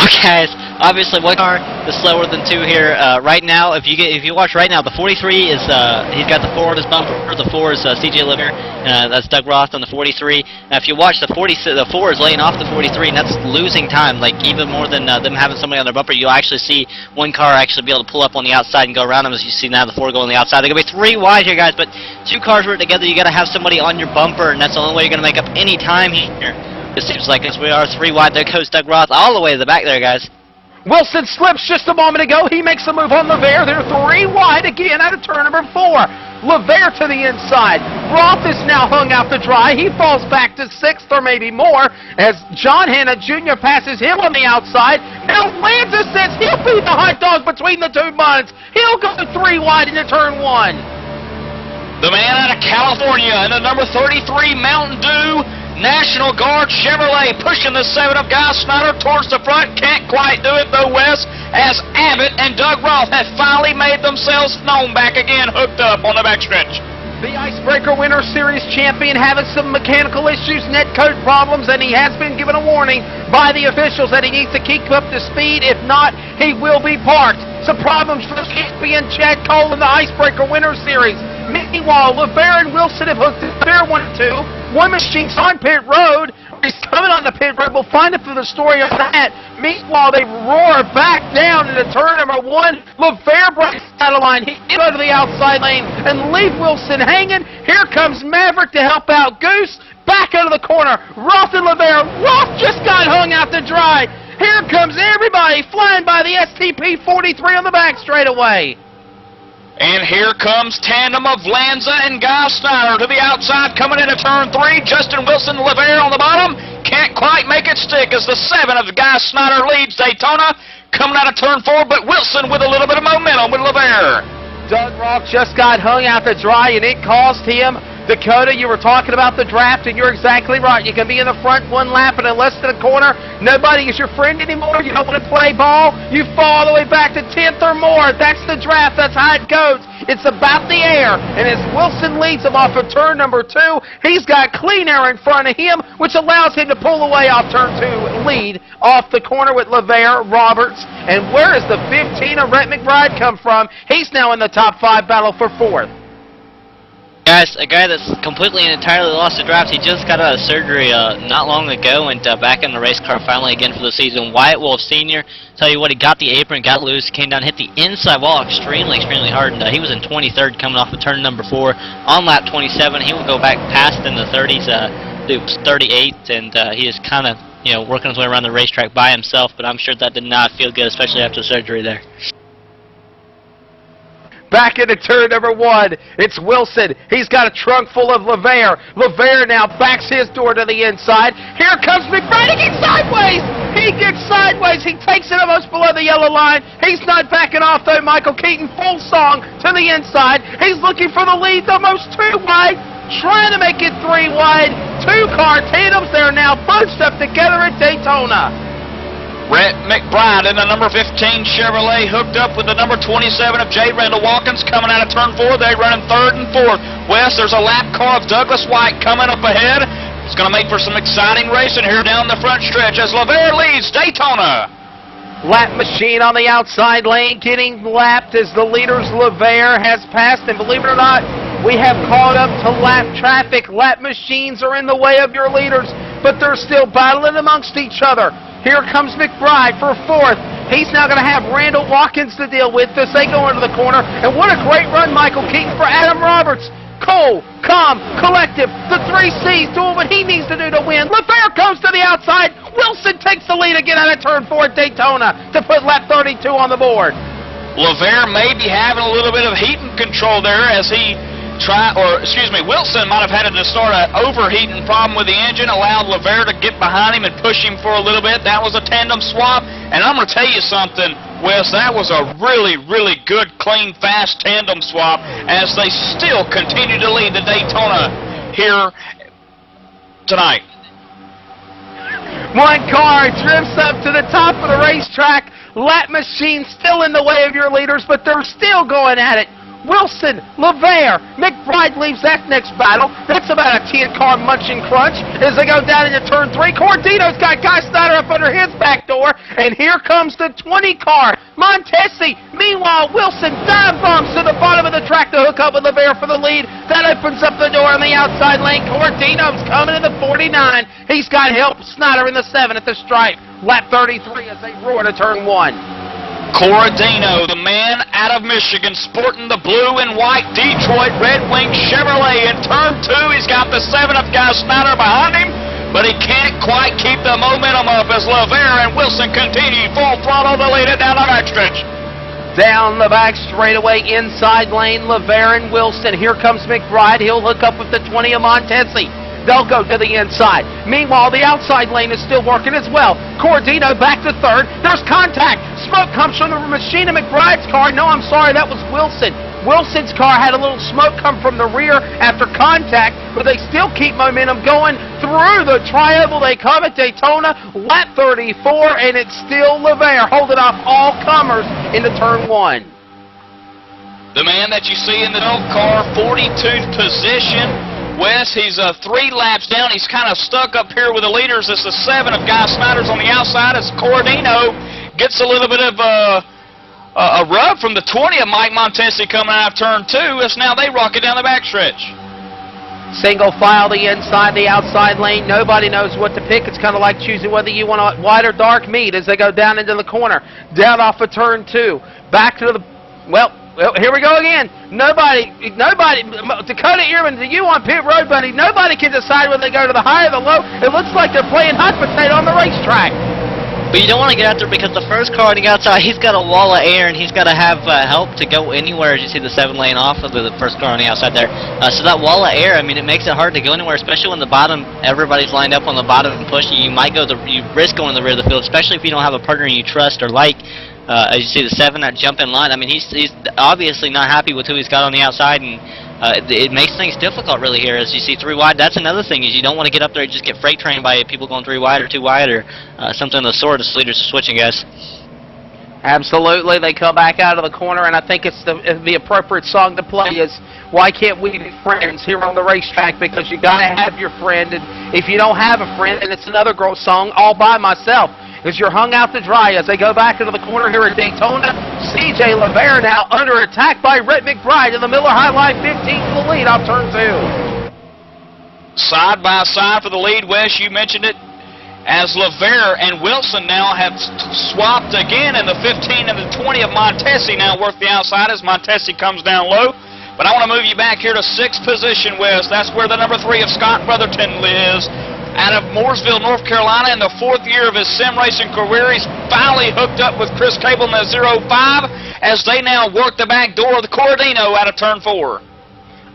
Okay, obviously one car is slower than 2 here. Right now, if you watch right now, the 43 is he's got the 4 on his bumper. The 4 is CJ Liver. That's Doug Roth on the 43. Now, if you watch the 4 is laying off the 43, and that's losing time. Like even more than them having somebody on their bumper, you'll actually see one car actually be able to pull up on the outside and go around them. As you see now, the 4 going on the outside. They're gonna be 3 wide here, guys. But 2 cars work together. You got to have somebody on your bumper, and that's the only way you're gonna make up any time here. It seems like as we are 3 wide. There goes Doug Roth all the way to the back there, guys. Wilson slips just a moment ago. He makes a move on LeVer. They're 3 wide again out of turn number 4. LeVer to the inside. Roth is now hung out to dry. He falls back to 6th or maybe more as John Hanna Jr. passes him on the outside. Now Lanza says he'll be the hot dog between the 2 buns. He'll go 3 wide into turn 1. The man out of California in the number 33 Mountain Dew National Guard Chevrolet pushing the 7 of Guy Snyder towards the front. Can't quite do it though, Wes, as Abbott and Doug Roth have finally made themselves known back again, hooked up on the backstretch. The Icebreaker Winter Series champion having some mechanical issues, net code problems, and he has been given a warning by the officials that he needs to keep up to speed. If not, he will be parked. Some problems for the champion Chad Cole in the Icebreaker Winter Series. Meanwhile, LeVer and Wilson have hooked up their 1-2. One machine's on pit road. He's coming on the pit road. We'll find out through the story of that. Meanwhile, they roar back down into turn number 1. LeVer breaks out of line. He can go to the outside lane and leave Wilson hanging. Here comes Maverick to help out Goose. Back out of the corner. Roth and LeVer. Roth just got hung out to dry. Here comes everybody flying by the STP 43 on the back straightaway. And here comes tandem of Lanza and Guy Snyder to the outside, coming into turn 3. Justin Wilson, LeVer on the bottom. Can't quite make it stick as the 7 of Guy Snyder leads Daytona. Coming out of turn 4, but Wilson with a little bit of momentum with LeVer. Doug Roth just got hung out to dry, and it cost him. Dakota, you were talking about the draft, and you're exactly right. You can be in the front 1 lap, and in less than a corner, nobody is your friend anymore. You don't want to play ball. You fall all the way back to 10th or more. That's the draft. That's how it goes. It's about the air. And as Wilson leads him off of turn number 2, he's got clean air in front of him, which allows him to pull away off turn 2 lead off the corner with LeVer, Roberts. And where does the 15 of Rhett McBride come from? He's now in the top 5 battle for 4th. Guys, a guy that's completely and entirely lost the draft. He just got out of surgery not long ago and back in the race car finally again for the season. Wyatt Wolf Sr., tell you what, he got the apron, got loose, came down, hit the inside wall extremely hard, and he was in 23rd coming off of turn number 4. On lap 27, he will go back past in the 30s, 38, and he is kind of working his way around the racetrack by himself, but I'm sure that did not feel good, especially after the surgery there. Back into turn number 1, it's Wilson. He's got a trunk full of LeVer. LeVer now backs his door to the inside. Here comes McBride. He gets sideways. He gets sideways. He takes it almost below the yellow line. He's not backing off, though. Michael Keaton, full song to the inside. He's looking for the lead, almost 2 wide. Trying to make it 3 wide. 2-car tandems. They're now bunched up together at Daytona. Rhett McBride in the number 15 Chevrolet hooked up with the number 27 of J. Randall Watkins coming out of turn 4. They're running 3rd and 4th. Wes, there's a lap car of Douglas White coming up ahead. It's going to make for some exciting racing here down the front stretch as LeVer leads Daytona. Lap machine on the outside lane getting lapped as the leaders LeVer has passed. And believe it or not, we have caught up to lap traffic. Lap machines are in the way of your leaders. but they're still battling amongst each other. Here comes McBride for fourth. He's now going to have Randall Watkins to deal with as they go into the corner. And what a great run, Michael Keaton, for Adam Roberts. Cool, calm, collective. The 3 C's doing what he needs to do to win. LeFair comes to the outside. Wilson takes the lead again out of turn 4 at Daytona to put lap 32 on the board. LeFair may be having a little bit of heating control there as he Wilson might have had to start an overheating problem with the engine, allowed LeFair to get behind him and push him for a little bit. That was a tandem swap, and I'm going to tell you something, Wes, that was a really, really good, clean, fast tandem swap as they still continue to lead the Daytona here tonight. One car drifts up to the top of the racetrack. Lap machine still in the way of your leaders, but they're still going at it. Wilson, LeFair, McBride leaves that next battle. That's about a 10-car munch and crunch as they go down into turn 3. Cordino's got Guy Snyder up under his back door, and here comes the 20-car. Montesi, meanwhile, Wilson dive bombs to the bottom of the track to hook up with LeFair for the lead. That opens up the door on the outside lane. Cordino's coming in the 49. He's got help. Snyder in the 7 at the stripe. Lap 33 as they roar to turn 1. Cordino, the man out of Michigan, sporting the blue and white Detroit Red Wing Chevrolet. In turn 2, he's got the 7 of Guy Snyder behind him, but he can't quite keep the momentum up as LeFair and Wilson continue full throttle to lead it down the backstretch. Down the back straightaway, inside lane, LeFair and Wilson. Here comes McBride. He'll hook up with the 20 of Montesi. They'll go to the inside. Meanwhile, the outside lane is still working as well. Cordino back to 3rd. There's contact. Smoke comes from the machine of McBride's car. No, I'm sorry, that was Wilson. Wilson's car had a little smoke come from the rear after contact, but they still keep momentum going through the triangle. They come at Daytona, lap 34, and it's still LeFair holding off all comers into turn 1. The man that you see in the old car, 42nd position. Wes, he's 3 laps down. He's kind of stuck up here with the leaders. It's the 7 of Guy Snyder's on the outside as Cordino gets a little bit of a rub from the 20 of Mike Montesi coming out of turn 2 as now they rock it down the backstretch. Single file the inside, the outside lane. Nobody knows what to pick. It's kind of like choosing whether you want a white or dark meat as they go down into the corner. Down off of turn 2. Back to the, well, here we go again. Nobody, Dakota Ehrman, to you on pit road, buddy, nobody can decide whether they go to the high or the low. It looks like they're playing hot potato on the racetrack. But you don't want to get out there because the first car on the outside, he's got a wall of air and he's got to have help to go anywhere. As you see the 7 lane off of the first car on the outside there. So that wall of air, I mean, it makes it hard to go anywhere, especially when the bottom, everybody's lined up on the bottom and pushing. You might go you risk going to the rear of the field, especially if you don't have a partner you trust or like. As you see the 7, that jump in line, I mean, he's obviously not happy with who he's got on the outside, and it makes things difficult really here. As you see 3 wide, that's another thing, is you don't want to get up there and just get freight trained by people going 3 wide or 2 wide or something of the sort as leaders are switching, guys. Absolutely. They come back out of the corner, and I think it's the appropriate song to play is Why Can't We Be Friends here on the racetrack, because you got to have your friend, and if you don't have a friend, then it's another girl song, All By Myself. As you're hung out to dry as they go back into the corner here at Daytona. C.J. LeFair now under attack by Rhett McBride in the Miller High Line, 15 to the lead off turn 2. Side by side for the lead, Wes, you mentioned it, as LeFair and Wilson now have swapped again, and the 15 and the 20 of Montesi now work the outside as Montesi comes down low. But I want to move you back here to 6th position, Wes. That's where the number 3 of Scott Brotherton is. Out of Mooresville, North Carolina, in the 4th year of his sim racing career. He's finally hooked up with Chris Cable in the 05 as they now work the back door of the Cordino out of turn 4.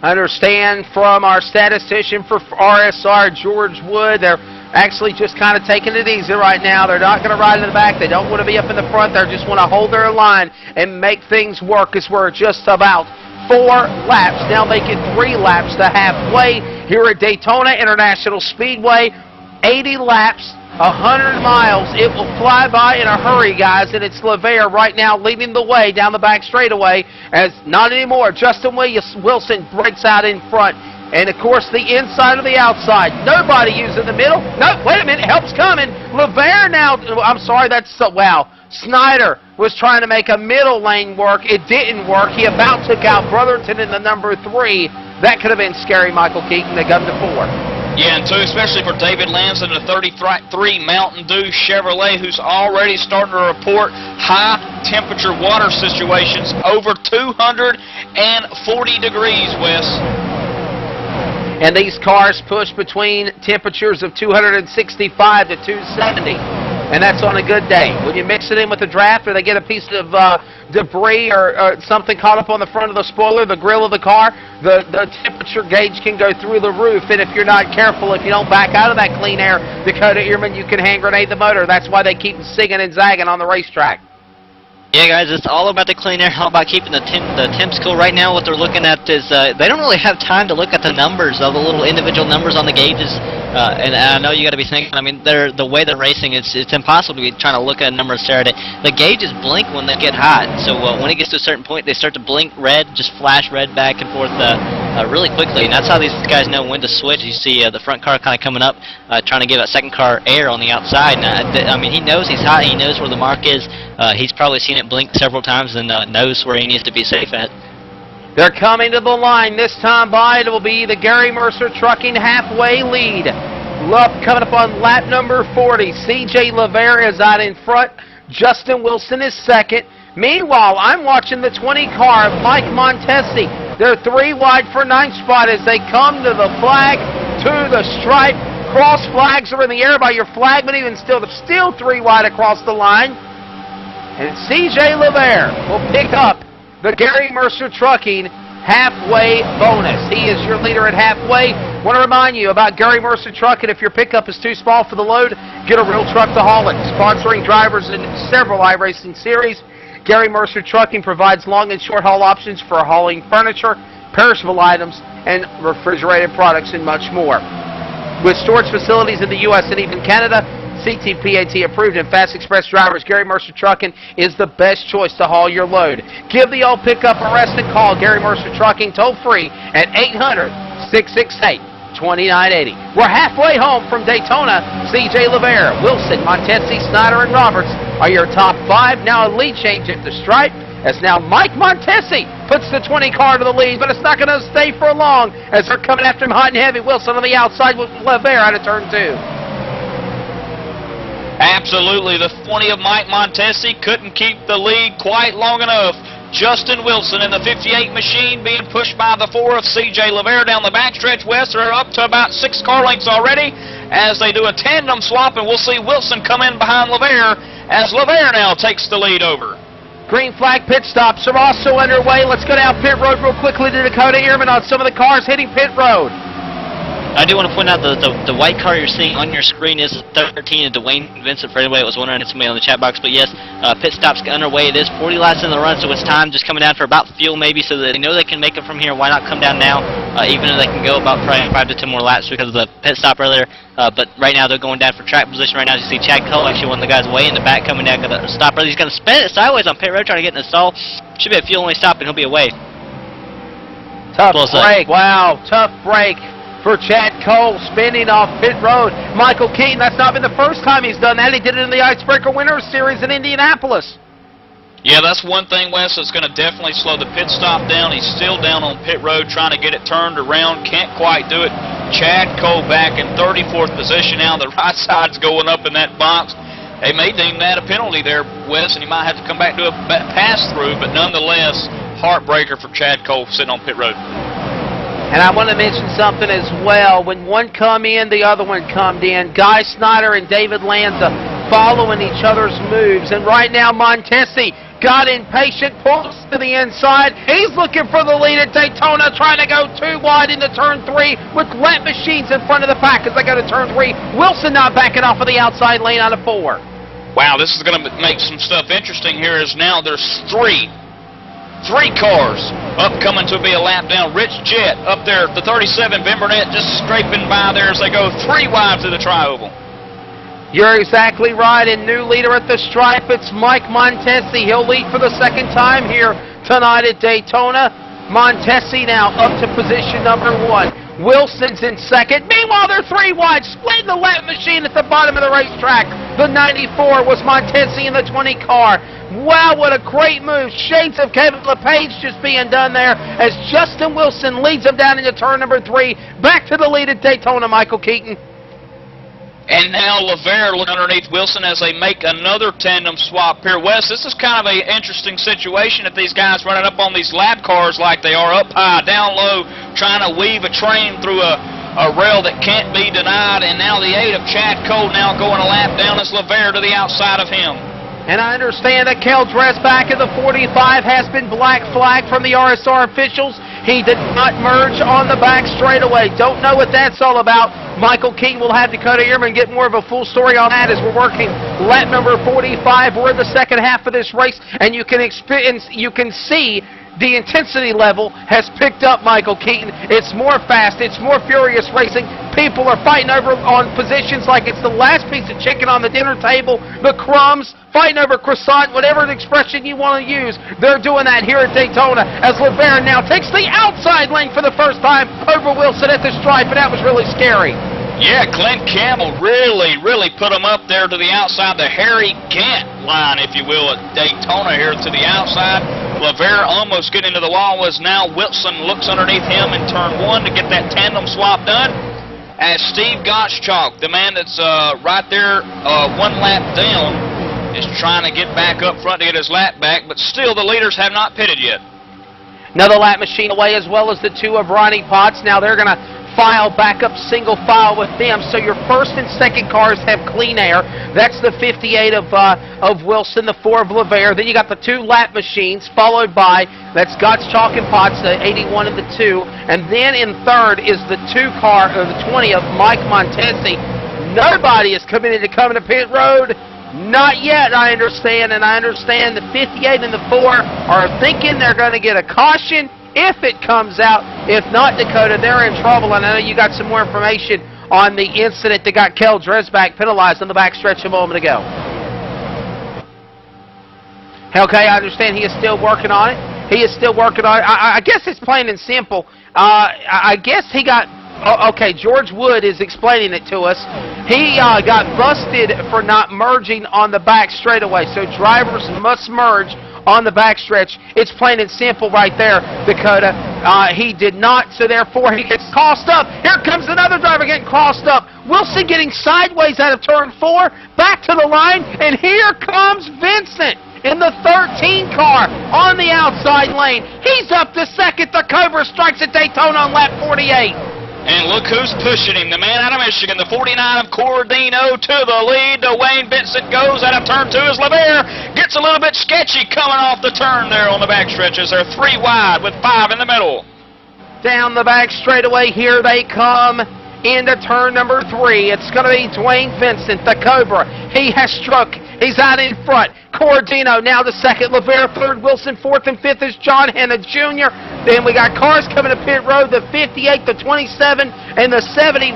Understand from our statistician for RSR, George Wood, they're actually just kind of taking it easy right now. They're not going to ride in the back. They don't want to be up in the front. They just want to hold their line and make things work as we're just about 4 laps. Now they get 3 laps to halfway here at Daytona International Speedway. 80 laps, 100 miles. It will fly by in a hurry, guys, and it's LeFair right now leading the way down the back straightaway as not anymore. Justin Wilson breaks out in front. And, of course, the inside of the outside. Nobody using the middle. No, wait a minute. Help's coming. LeFair now. I'm sorry. That's wow. Snyder was trying to make a middle lane work. It didn't work. He about took out Brotherton in the number 3. That could have been scary, Michael Keaton. They got him to 4. Yeah, and two, especially for David Lanson, the 33 Mountain Dew Chevrolet, who's already starting to report high temperature water situations over 240 degrees, Wes. And these cars push between temperatures of 265 to 270. And that's on a good day. When you mix it in with the draft, or they get a piece of debris or something caught up on the front of the spoiler, the grill of the car, the temperature gauge can go through the roof. And if you're not careful, if you don't back out of that clean air, Dakota Earman, you can hand grenade the motor. That's why they keep zigging and zagging on the racetrack. Yeah, guys, it's all about the clean air, all about keeping the temps cool. Right now, what they're looking at is they don't really have time to look at the numbers, all the little individual numbers on the gauges. And I know you got to be thinking. I mean, the way they're racing, it's impossible to be trying to look at a number Saturday. The gauges blink when they get hot, so when it gets to a certain point, they start to blink red, just flash red back and forth really quickly. And that's how these guys know when to switch. You see the front car kind of coming up, trying to give that second car air on the outside. And, I mean, he knows he's hot. He knows where the mark is. He's probably seen it blink several times and knows where he needs to be safe at. They're coming to the line. This time by, it will be the Gary Mercer Trucking halfway lead. Coming up on lap number 40. C.J. LeVere is out in front. Justin Wilson is second. Meanwhile, I'm watching the 20 car of Mike Montesi. They're 3 wide for 9th spot as they come to the flag, to the stripe. Cross flags are in the air by your flagman, even still 3 wide across the line. And C.J. LeVere will pick up the Gary Mercer Trucking halfway bonus. He is your leader at halfway. Want to remind you about Gary Mercer Trucking. If your pickup is too small for the load, get a real truck to haul it. Sponsoring drivers in several iRacing series, Gary Mercer Trucking provides long and short haul options for hauling furniture, perishable items, and refrigerated products, and much more. With storage facilities in the U.S. and even Canada, CTPAT approved and Fast Express drivers, Gary Mercer Trucking is the best choice to haul your load. Give the old pickup a rest and call Gary Mercer Trucking toll free at 800-668-2980. We're halfway home from Daytona. C.J. LeVere, Wilson, Montesi, Snyder, and Roberts are your top 5. Now a lead change at the stripe, as now Mike Montesi puts the 20 car to the lead, but it's not going to stay for long as they're coming after him hot and heavy. Wilson on the outside with LeVere out of turn 2. Absolutely. The 20 of Mike Montesi couldn't keep the lead quite long enough. Justin Wilson in the 58 machine being pushed by the 4 of C.J. LeVere down the backstretch west. They're up to about 6 car lengths already as they do a tandem swap, and we'll see Wilson come in behind LeVere as LeVere now takes the lead over. Green flag pit stops are also underway. Let's go down pit road real quickly to Dakota Earman on some of the cars hitting pit road. I do want to point out the white car you're seeing on your screen is 13 of Dwayne Vincent. For anybody that was wondering, it's somebody on the chat box. But yes, pit stop's underway. It is 40 laps in the run, so it's time just coming down for about fuel maybe, so that they know they can make it from here. Why not come down now, even though they can go about probably 5 to 10 more laps because of the pit stop earlier. But right now they're going down for track position. Right now you see Chad Cole, actually one of the guys way in the back coming down. Gonna stop early. He's going to spin it sideways on pit road trying to get in the stall. Should be a fuel only stop and he'll be away. Tough break. Wow, tough break for Chad Cole, spinning off pit road. Michael Keaton, that's not been the first time he's done that. He did it in the Icebreaker Winners Series in Indianapolis. Yeah, that's one thing, Wes, that's going to definitely slow the pit stop down. He's still down on pit road trying to get it turned around. Can't quite do it. Chad Cole back in 34th position now. The right side's going up in that box. They may deem that a penalty there, Wes, and he might have to come back to a pass-through, but nonetheless, heartbreaker for Chad Cole sitting on pit road. And I want to mention something as well. When one come in, the other one come in. Guy Snyder and David Lanza following each other's moves. And right now, Montesi got impatient, pulls to the inside. He's looking for the lead at Daytona, trying to go 2 wide into turn 3 with lap machines in front of the pack as they go to turn 3. Wilson not backing off of the outside lane out of 4. Wow, this is going to make some stuff interesting here, as now there's 3 cars up coming to be a lap down. Rich Jett up there at the 37, Ben Burnett just scraping by there as they go 3 wide to the tri-oval. You're exactly right, and new leader at the stripe, it's Mike Montesi. He'll lead for the 2nd time here tonight at Daytona. Montesi now up to position number 1. Wilson's in 2nd. Meanwhile, they're 3 wide, splitting the lap machine at the bottom of the racetrack. The 94 was Montesi in the 20 car. Wow, what a great move. Shades of Kevin LePage just being done there as Justin Wilson leads him down into turn number 3. Back to the lead at Daytona, Michael Keaton. And now LeVere looking underneath Wilson as they make another tandem swap here. Wes, this is kind of an interesting situation if these guys running up on these lap cars like they are, up high, down low, trying to weave a train through a rail that can't be denied. And now the 8 of Chad Cole now going a lap down as LeVere to the outside of him. And I understand that Kel Dressback in the 45 has been black flagged from the RSR officials. He did not merge on the back straightaway. Don't know what that's all about. Michael Keaton will have Dakota Ehrman get more of a full story on that as we're working lap number 45. We're in the second half of this race, and you can see the intensity level has picked up, Michael Keaton. It's more fast. It's more furious racing. People are fighting over on positions like it's the last piece of chicken on the dinner table, the crumbs, fighting over croissant, whatever the expression you want to use. They're doing that here at Daytona as LeVere now takes the outside lane for the first time over Wilson at the stripe, and that was really scary. Yeah, Clint Campbell really put him up there to the outside, the Harry Gant line, if you will, at Daytona here to the outside. LeVere almost getting to the wall as now Wilson looks underneath him in turn 1 to get that tandem swap done. As Steve Gottschalk, the man that's right there 1 lap down, is trying to get back up front to get his lap back, but still the leaders have not pitted yet. Another lap machine away as well as the 2 of Ronnie Potts. Now they're going to file back up single file with them, so your first and second cars have clean air. That's the 58 of Wilson, the 4 of LeVere. Then you got the 2 lap machines followed by, that's Gottschalk and Potts, the 81 and the 2, and then in third is the 2 car, or the 20 of Mike Montesi. Nobody is committed to coming to pit road. Not yet, I understand, and I understand the 58 and the 4 are thinking they're going to get a caution if it comes out. If not, Dakota, they're in trouble, and I know you got some more information on the incident that got Kel Dressback penalized on the backstretch a moment ago. Okay, I understand he is still working on it. He is still working on it. I guess it's plain and simple. I guess he got... Okay, George Wood is explaining it to us. He got busted for not merging on the back straightaway, so drivers must merge on the backstretch. It's plain and simple right there, Dakota. He did not, so therefore he gets crossed up. Here comes another driver getting crossed up. Wilson getting sideways out of turn 4, back to the line, and here comes Vincent in the 13 car on the outside lane. He's up to second. The Cobra strikes at Daytona on lap 48. And look who's pushing him, the man out of Michigan, the 49 of Cordino to the lead. Dwayne Vincent goes out of turn 2 as LeVere gets a little bit sketchy coming off the turn there on the backstretches. They're 3 wide with 5 in the middle. Down the back straightaway, here they come into turn number 3. It's going to be Dwayne Vincent, the Cobra. He has struck. He's out in front. Cordino now the second. LeVere third. Wilson fourth, and fifth is John Hanna Jr. Then we got cars coming to pit road, the 58, the 27, and the 71.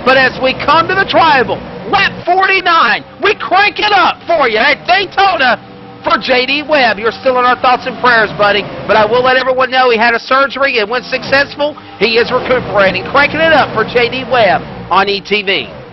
But as we come to the tribal, lap 49, we crank it up for you at Daytona for J.D. Webb. You're still in our thoughts and prayers, buddy. But I will let everyone know he had a surgery and went successful. He is recuperating. Cranking it up for J.D. Webb on ETV.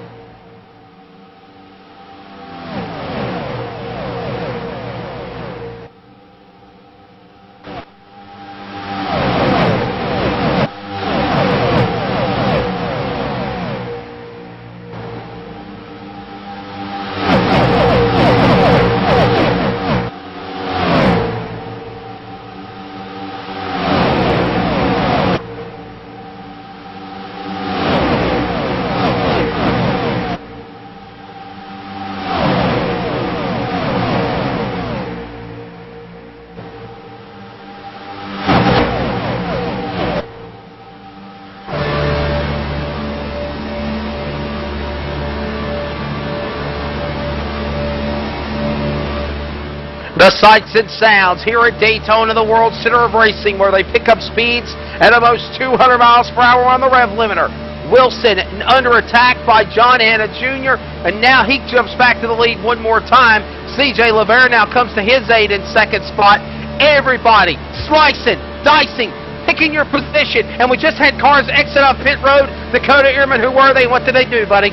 The sights and sounds here at Daytona, the World Center of Racing, where they pick up speeds at almost 200 miles per hour on the rev limiter. Wilson under attack by John Hanna Jr., and now he jumps back to the lead one more time. C.J. LeVere now comes to his 8 and second spot. Everybody slicing, dicing, picking your position, and we just had cars exit off pit road. Dakota Ehrman, who were they? What did they do, buddy?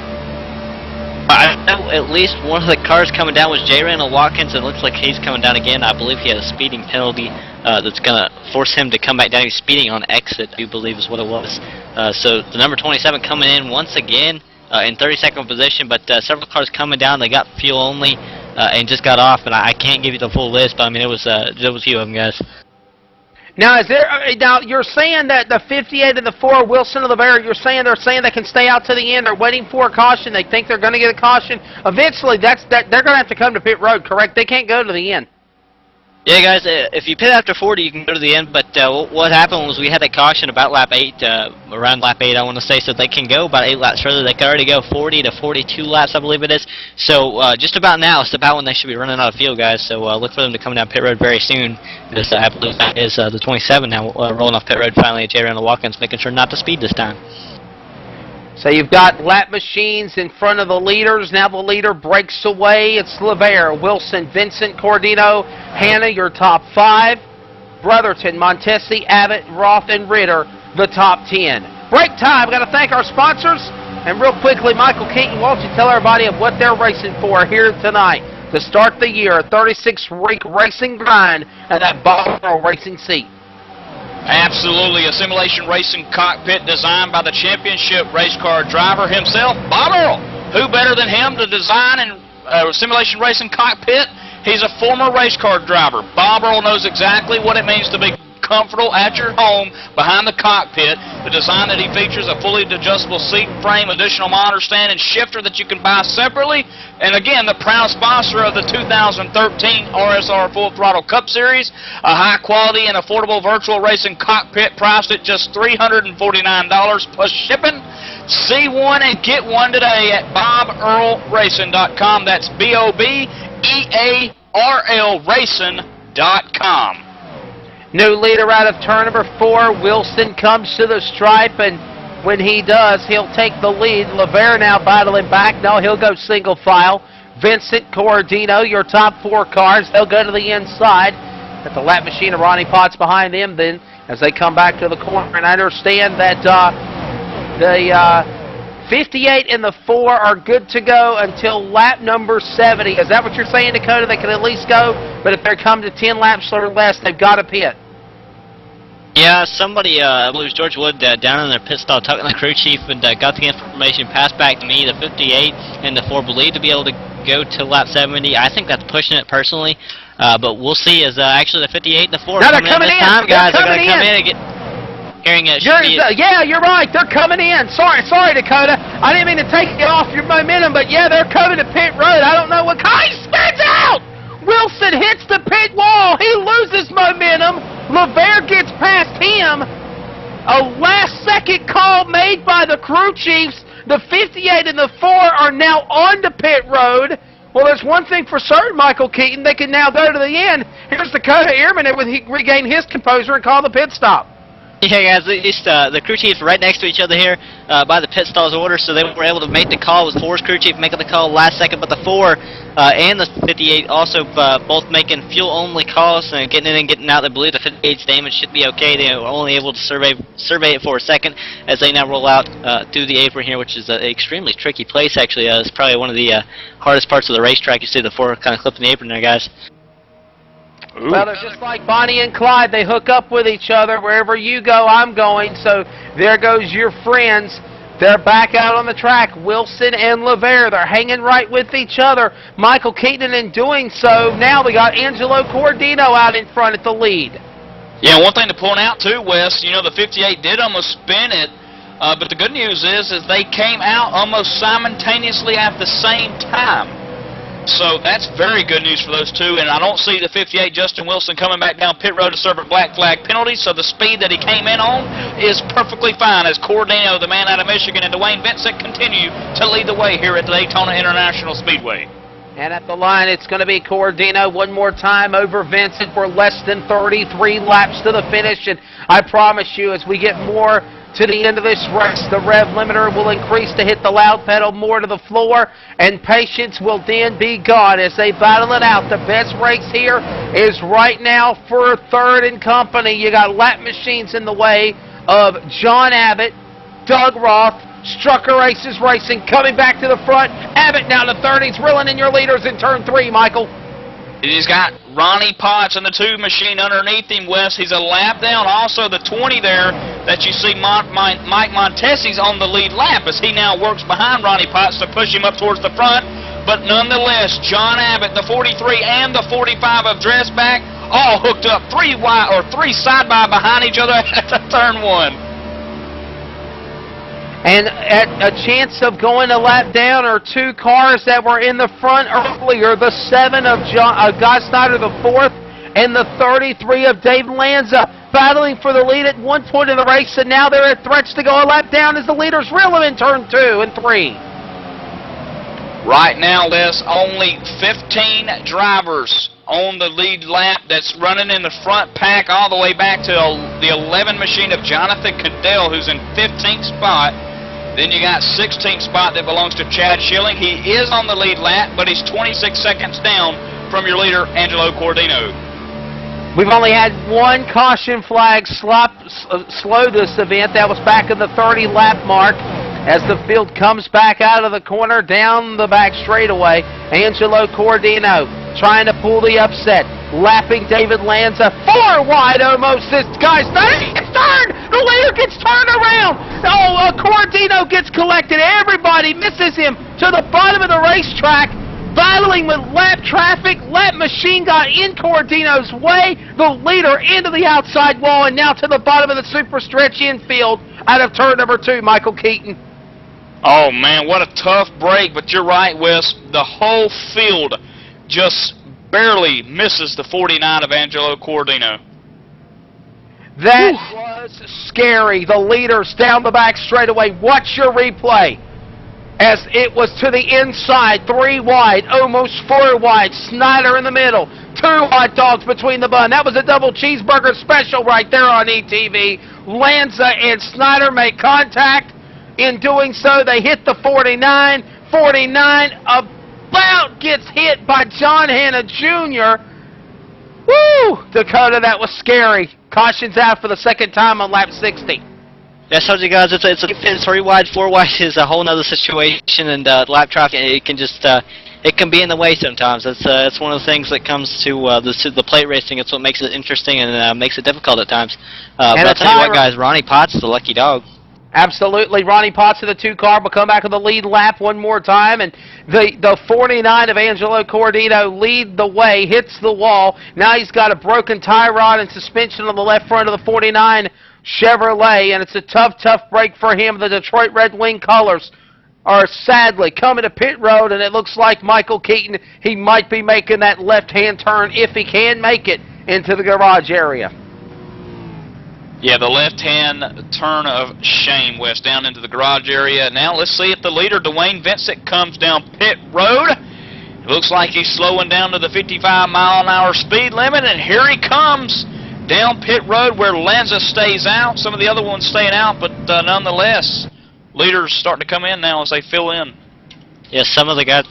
I know at least one of the cars coming down was J. Randall Watkins, and it looks like he's coming down again. I believe he had a speeding penalty that's going to force him to come back down. He's speeding on exit, I do believe is what it was. So the number 27 coming in once again in 32nd position, but several cars coming down. They got fuel only and just got off, and I can't give you the full list, but I mean, there was a few of them, guys. Now, now you're saying that the 58 and the 4, Wilson and LeVere, they're saying they can stay out to the end. They're waiting for a caution. They think they're going to get a caution. Eventually, they're going to have to come to pit road, correct? They can't go to the end. Yeah, guys, if you pit after 40, you can go to the end, but what happened was we had that caution about lap 8, around lap 8, I want to say, so they can go about 8 laps further. They can already go 40 to 42 laps, I believe it is. So just about now, it's about when they should be running out of fuel, guys, so look for them to come down pit road very soon. Because I believe that is the 27 now, rolling off pit road finally at J. Randall Watkins, making sure not to speed this time. So you've got lap machines in front of the leaders. Now the leader breaks away. It's LeVere, Wilson, Vincent, Cordino, Hanna, your top 5. Brotherton, Montesi, Abbott, Roth, and Ritter, the top 10. Break time. Got to thank our sponsors. And real quickly, Michael Keaton, why don't you tell everybody of what they're racing for here tonight to start the year, a 36-week racing grind and that Bob Earl racing seat. Absolutely, a simulation racing cockpit designed by the championship race car driver himself, Bob Earl. Who better than him to design a simulation racing cockpit? He's a former race car driver. Bob Earl knows exactly what it means to be comfortable at your home behind the cockpit. The design that he features a fully adjustable seat frame, additional monitor stand, and shifter that you can buy separately. And again, the proud sponsor of the 2013 RSR Full Throttle Cup Series, a high quality and affordable virtual racing cockpit priced at just $349 plus shipping. See one and get one today at BobEarlRacing.com. That's BOBEARL Racing.com. New leader out of turn number 4. Wilson comes to the stripe, and when he does, he'll take the lead. LeVere now battling back. No, he'll go single file. Vincent, Cordino, your top 4 cars. They'll go to the inside. At the lap machine of Ronnie Potts behind them then as they come back to the corner. And I understand that the 58 and the 4 are good to go until lap number 70. Is that what you're saying, Dakota? They can at least go, but if they come to 10 laps or less, they've got to pit. Yeah, somebody, I believe it was George Wood, down in their pit stall talking to the crew chief and got the information passed back to me. The 58 and the 4 believed to be able to go to lap 70. I think that's pushing it personally, but we'll see as actually the 58 and the 4 now coming in this time, guys. They're going to come in and get... Yeah, you're right. They're coming in. Sorry, Dakota. I didn't mean to take you off your momentum, but yeah, they're coming to pit road. I don't know what car. He spins out! Wilson hits the pit wall. He loses momentum. LeVere gets past him. A last-second call made by the crew chiefs. The 58 and the 4 are now on the pit road. Well, there's one thing for certain, Michael Keaton. They can now go to the end. Here's Dakota Ehrman that would regain his composure and call the pit stop. Yeah, guys, the crew chiefs right next to each other here by the pit stall's order, so they were able to make the call. It was 4's crew chief making the call last second, but the 4 and the 58 also both making fuel-only calls and getting in and getting out. They believe the 58's damage should be okay. They were only able to survey it for a second as they now roll out through the apron here, which is an extremely tricky place, actually. It's probably one of the hardest parts of the racetrack. You see the 4 kind of clipping the apron there, guys. Ooh. Well, they're just like Bonnie and Clyde. They hook up with each other. Wherever you go, I'm going. So there goes your friends. They're back out on the track. Wilson and LeVere, they're hanging right with each other. Michael Keaton in doing so. Now we got Angelo Cordino out in front at the lead. Yeah, one thing to point out too, Wes, you know, the 58 did almost spin it, but the good news is they came out almost simultaneously at the same time. So that's very good news for those two, and I don't see the 58 Justin Wilson coming back down pit road to serve a black flag penalty, so the speed that he came in on is perfectly fine as Cordino, the man out of Michigan, and Dwayne Vincent continue to lead the way here at the Daytona International Speedway. And at the line, it's going to be Cordino one more time over Vincent for less than 33 laps to the finish, and I promise you, as we get more to the end of this race, the rev limiter will increase to hit the loud pedal more to the floor, and patience will then be gone as they battle it out. The best race here is right now for third and company. You got lap machines in the way of John Abbott, Doug Roth, Strucker Aces Racing coming back to the front. Abbott now to 30s, reeling in your leaders in turn 3, Michael. He's got Ronnie Potts and the 2 machine underneath him, Wes. He's a lap down. Also the 20 there that you see Mike Montesi's on the lead lap as he now works behind Ronnie Potts to push him up towards the front. But nonetheless, John Abbott, the 43 and the 45 of Dressback, all hooked up 3 side by behind each other at turn 1. And at a chance of going a lap down are 2 cars that were in the front earlier, the 7 of Guy Snyder, the 4th, and the 33 of Dave Lanza, battling for the lead at one point in the race, and now they're at threats to go a lap down as the leaders reel them in turn 2 and 3. Right now, there's only 15 drivers on the lead lap that's running in the front pack all the way back to the 11 machine of Jonathan Cadell, who's in 15th spot. Then you got 16th spot that belongs to Chad Schilling. He is on the lead lap, but he's 26 seconds down from your leader, Angelo Cordino. We've only had 1 caution flag slow this event. That was back in the 30 lap mark. As the field comes back out of the corner, down the back straightaway, Angelo Cordino trying to pull the upset, lapping David Lanza 4 wide almost. This guy's gets turned. The leader gets turned around. Oh, Cordino gets collected. Everybody misses him to the bottom of the racetrack, battling with lap traffic. Lap machine got in Cordino's way. The leader into the outside wall and now to the bottom of the super stretch infield out of turn number 2, Michael Keaton. Oh, man, what a tough break, but you're right, Wes. The whole field just barely misses the 49 of Angelo Cordino. That was scary. The leaders down the back straightaway. Watch your replay. As it was to the inside, 3 wide, almost 4 wide. Snyder in the middle. 2 hot dogs between the bun. That was a double cheeseburger special right there on ETV. Lanza and Snyder make contact. In doing so, they hit the 49. 49 about gets hit by John Hanna Jr. Woo! Dakota, that was scary. Caution's out for the 2nd time on lap 60. That's told you guys, it's 3 wide, 4 wide is a whole other situation, and lap traffic, it can just, it can be in the way sometimes. It's one of the things that comes to the plate racing. It's what makes it interesting and makes it difficult at times. But I'll tell you what, guys, Ronnie Potts is a lucky dog. Absolutely. Ronnie Potts in the 2 car will come back on the lead lap one more time, and the 49 of Angelo Cordino lead the way, hits the wall. Now he's got a broken tie rod and suspension on the left front of the 49 Chevrolet, and it's a tough break for him. The Detroit Red Wing colors are sadly coming to pit road, and it looks like Michael Keaton, he might be making that left-hand turn, if he can make it, into the garage area. Yeah, the left-hand turn of shame, Wes, down into the garage area. Now let's see if the leader, Dwayne Vincent, comes down pit road. It looks like he's slowing down to the 55-mile-an-hour speed limit, and here he comes down pit road where Lanza stays out. Some of the other ones staying out, but nonetheless, leaders starting to come in now as they fill in. Yes, some of the guys.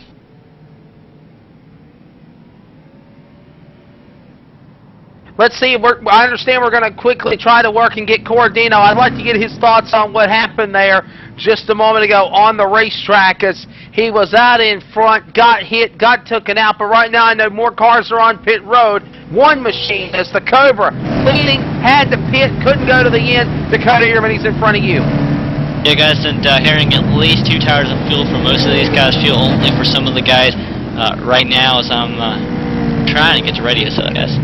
Let's see. I understand we're going to quickly try to work and get Cordino. I'd like to get his thoughts on what happened there just a moment ago on the racetrack, as he was out in front, got hit, got taken out. But right now I know more cars are on pit road. 1 machine is the Cobra leading, had to pit, couldn't go to the end. Dakota Ehrman, he's in front of you. Yeah, guys, and hearing at least 2 tires of fuel for most of these guys, fuel only for some of the guys right now as I'm trying to get to radio, so I guess.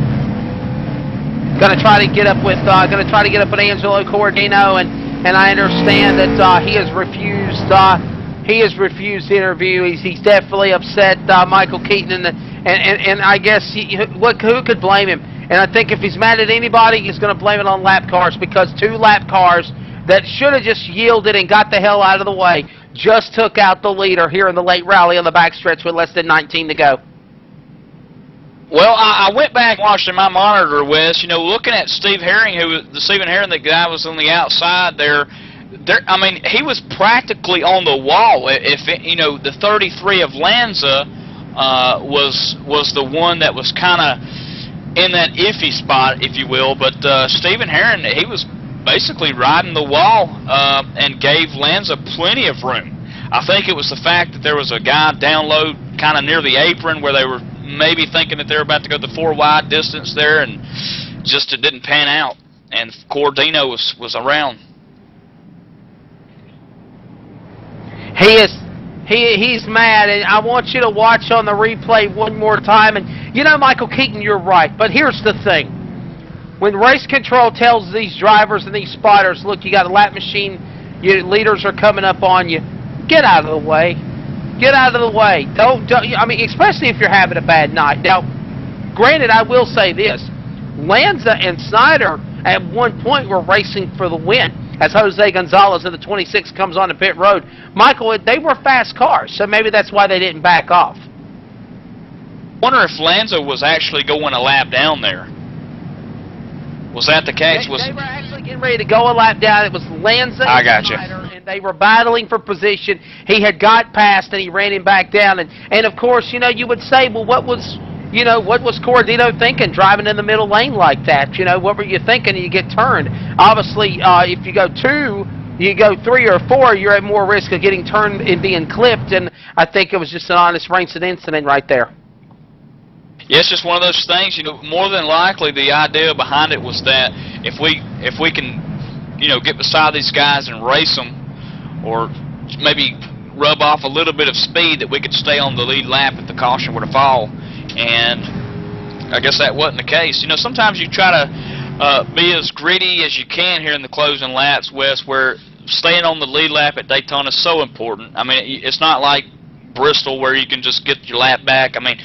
Going to try to get up with Angelo Cordino, and I understand that he has refused the interview. He's definitely upset, Michael Keaton, and I guess who could blame him? And I think if he's mad at anybody, he's going to blame it on lap cars, because 2 lap cars that should have just yielded and got the hell out of the way just took out the leader here in the late rally on the backstretch with less than 19 to go. Well, I went back and watched in my monitor, Wes, looking at Steve Herring, the guy was on the outside there. I mean, he was practically on the wall. If the 33 of Lanza was the one that was kind of in that iffy spot, if you will. But Stephen Herring, he was basically riding the wall and gave Lanza plenty of room. I think it was the fact that there was a guy down low kind of near the apron where they were maybe thinking that they were about to go the 4 wide distance there, and just it didn't pan out. And Cordino was around. He's mad, and I want you to watch on the replay one more time. And you know, Michael Keaton, you're right. But here's the thing: when race control tells these drivers and these spotters, look, you got a lap machine, your leaders are coming up on you, get out of the way. Get out of the way. Don't. I mean, especially if you're having a bad night. Now, granted, I will say this: Lanza and Snyder at one point were racing for the win as Jose Gonzalez in the 26 comes on the pit road. Michael, they were fast cars, so maybe that's why they didn't back off. I wonder if Lanza was actually going a lap down there. Was that the case? They were actually getting ready to go a lap down. It was Lanza and Snyder, and they were battling for position. He had got past, and he ran him back down. And of course, you know, you would say, well, what was Cordino thinking driving in the middle lane like that? You know, what were you thinking? You get turned. Obviously, if you go 2, you go 3 or 4, you're at more risk of getting turned and being clipped. And I think it was just an honest racing incident right there. Yeah, it's just one of those things. You know, more than likely, the idea behind it was that if we can, you know, get beside these guys and race them, or maybe rub off a little bit of speed, that we could stay on the lead lap if the caution were to fall. And I guess that wasn't the case. You know, sometimes you try to be as gritty as you can here in the closing laps, Wes, where staying on the lead lap at Daytona is so important. I mean, it's not like Bristol where you can just get your lap back. I mean,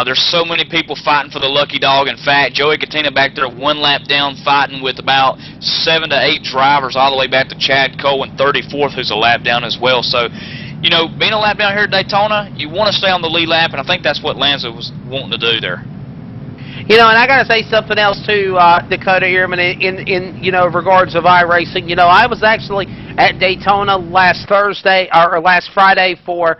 there's so many people fighting for the lucky dog. In fact, Joey Katina back there 1 lap down fighting with about 7 to 8 drivers all the way back to Chad Cole in 34th, who's a lap down as well. So, you know, being a lap down here at Daytona, you want to stay on the lead lap, and I think that's what Lanza was wanting to do there. You know, and I got to say something else too, Dakota Ehrman, in you know, regards of iRacing. You know, I was actually at Daytona last Friday for,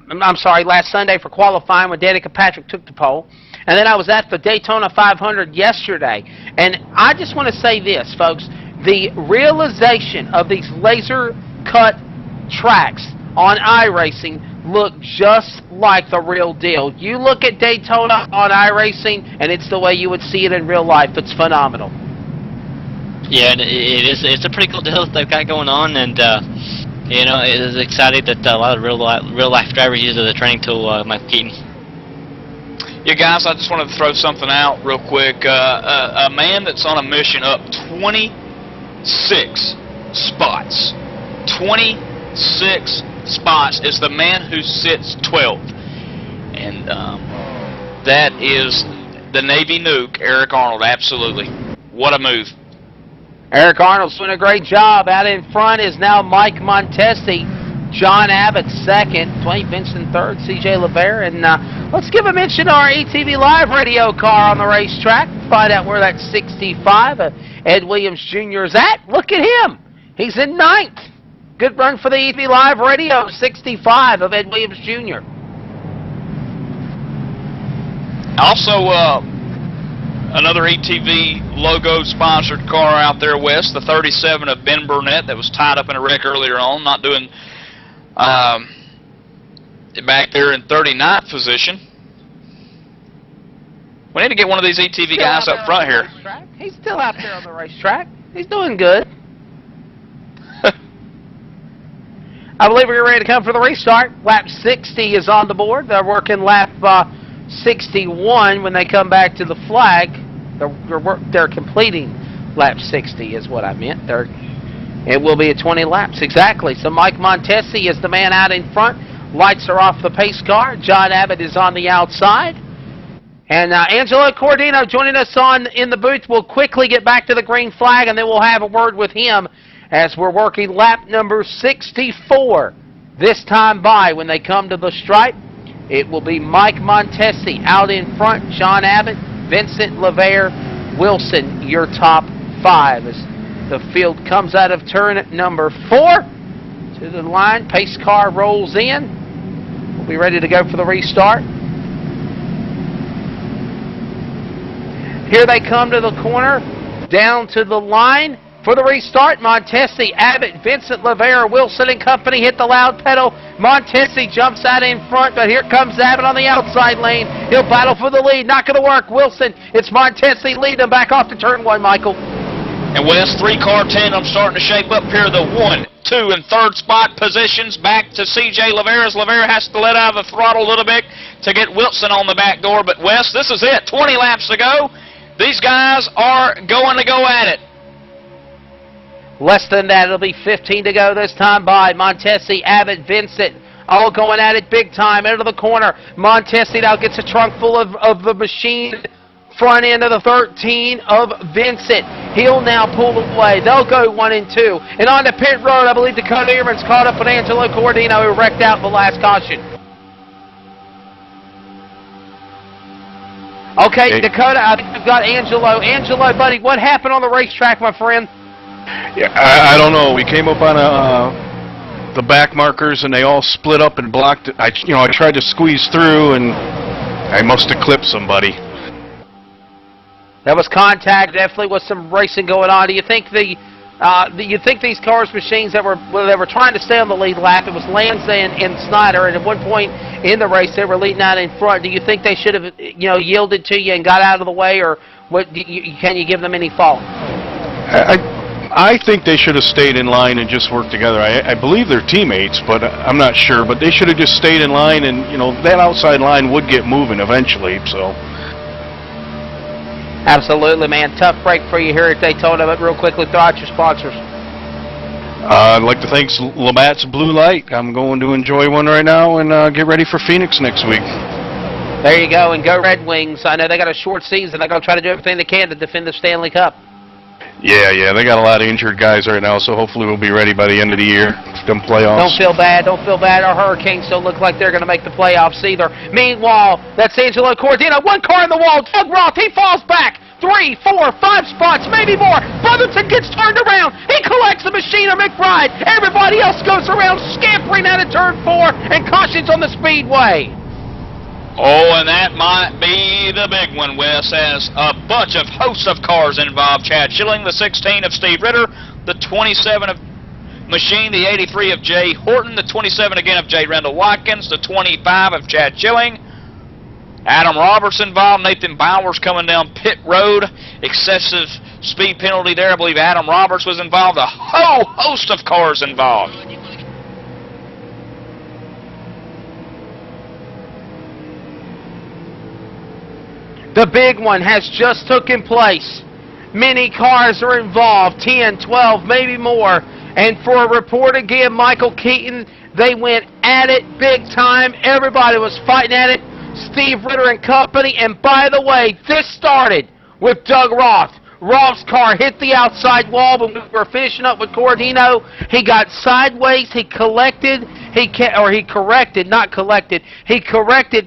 last Sunday for qualifying when Danica Patrick took the pole. And then I was at the Daytona 500 yesterday. And I just want to say this, folks. The realization of these laser-cut tracks on iRacing look just like the real deal. You look at Daytona on iRacing, and it's the way you would see it in real life. It's phenomenal. Yeah, and it's a pretty cool deal that they've got going on, and you know, it is exciting that a lot of real life drivers use it as a training tool, Michael Keaton. Yeah, guys, I just wanted to throw something out real quick. A man that's on a mission up 26 spots. 26 spots is the man who sits 12th. And that is the Navy nuke, Eric Arnold, absolutely. What a move. Eric Arnold's doing a great job. Out in front is now Mike Montesi. John Abbott second. Dwayne Vincent third. C.J. LeVere. And let's give a mention to our ATV Live radio car on the racetrack. Find out where that 65 Ed Williams Jr. is at. Look at him. He's in 9th. Good run for the ATV Live radio. 65 of Ed Williams Jr. Also, another ATV logo-sponsored car out there west, the 37 of Ben Burnett that was tied up in a wreck earlier on, not doing back there in 39th position. We need to get one of these ATV guys up front here. He's still out there on the racetrack. He's doing good. I believe we're ready to come for the restart. Lap 60 is on the board. They're working lap 61 when they come back to the flag. They're completing lap 60 is what I meant. It will be at 20 laps, exactly. So Mike Montesi is the man out in front. Lights are off the pace car. John Abbott is on the outside. And Angelo Cordino joining us in the booth. We'll quickly get back to the green flag, and then we'll have a word with him as we're working lap number 64. This time by when they come to the stripe, it will be Mike Montesi out in front, John Abbott, Vincent LeVere, Wilson, your top 5 as the field comes out of turn number 4 to the line. Pace car rolls in. We'll be ready to go for the restart. Here they come to the corner, down to the line. for the restart. Montesi, Abbott, Vincent, Lavera, Wilson and company hit the loud pedal. Montesi jumps out in front, but here comes Abbott on the outside lane. He'll battle for the lead. Not going to work. Wilson, it's Montesi leading him back off to turn 1, Michael. And West, 3-car tandem starting to shape up here. The 1, 2, and 3rd spot positions back to C.J. Lavera's. Lavera has to let out of the throttle a little bit to get Wilson on the back door. But West, this is it. 20 laps to go. These guys are going to go at it. Less than that. It'll be 15 to go this time by Montesi, Abbott, Vincent. All going at it big time. Into the corner. Montesi now gets a trunk full of the machine. Front end of the 13 of Vincent. He'll now pull away. They'll go 1 and 2. And on the pit road, I believe Dakota Ehrman's caught up with Angelo Cordino, who wrecked out the last caution. Okay, Dakota, I think we've got Angelo. Angelo, buddy, what happened on the racetrack, my friend? Yeah, I don't know. We came up on the back markers, and they all split up and blocked it. I tried to squeeze through, and I must have clipped somebody. That was contact. Definitely was some racing going on. Do you think these cars, machines that were trying to stay on the lead lap? It was Lanza and Snyder, and at one point in the race they were leading out in front. Do you think they should have yielded to you and got out of the way, or what? Can you give them any fault? I think they should have stayed in line and just worked together. I believe they're teammates, but I'm not sure. But they should have just stayed in line, and that outside line would get moving eventually. So. Absolutely, man. Tough break for you here at Daytona, but real quickly, throw out your sponsors. I'd like to thank Labatt's Blue Light. I'm going to enjoy one right now and get ready for Phoenix next week. There you go, and go Red Wings. I know they got a short season. They're going to try to do everything they can to defend the Stanley Cup. Yeah, they got a lot of injured guys right now, so hopefully we'll be ready by the end of the year for them playoffs. Don't feel bad. Our Hurricanes don't look like they're going to make the playoffs either. Meanwhile, that's Angelo Cordino. 1 car in the wall. Doug Roth, he falls back. 3, 4, 5 spots, maybe more. Brotherton gets turned around. He collects the machine of McBride. Everybody else goes around scampering out of turn 4 and cautions on the speedway. Oh, and that might be the big one, Wes, as a bunch of hosts of cars involved. Chad Schilling, the 16 of Steve Ritter, the 27 of Machine, the 83 of Jay Horton, the 27 again of Jay Randall Watkins, the 25 of Chad Schilling. Adam Roberts involved. Nathan Bowers coming down pit road. Excessive speed penalty there. I believe Adam Roberts was involved. A whole host of cars involved. The big one has just taken place. Many cars are involved, 10, 12, maybe more. And for a report again, Michael Keaton, they went at it big time. Everybody was fighting at it. Steve Ritter and company. And by the way, this started with Doug Roth. Roth's car hit the outside wall when we were finishing up with Cordino. He got sideways. He corrected,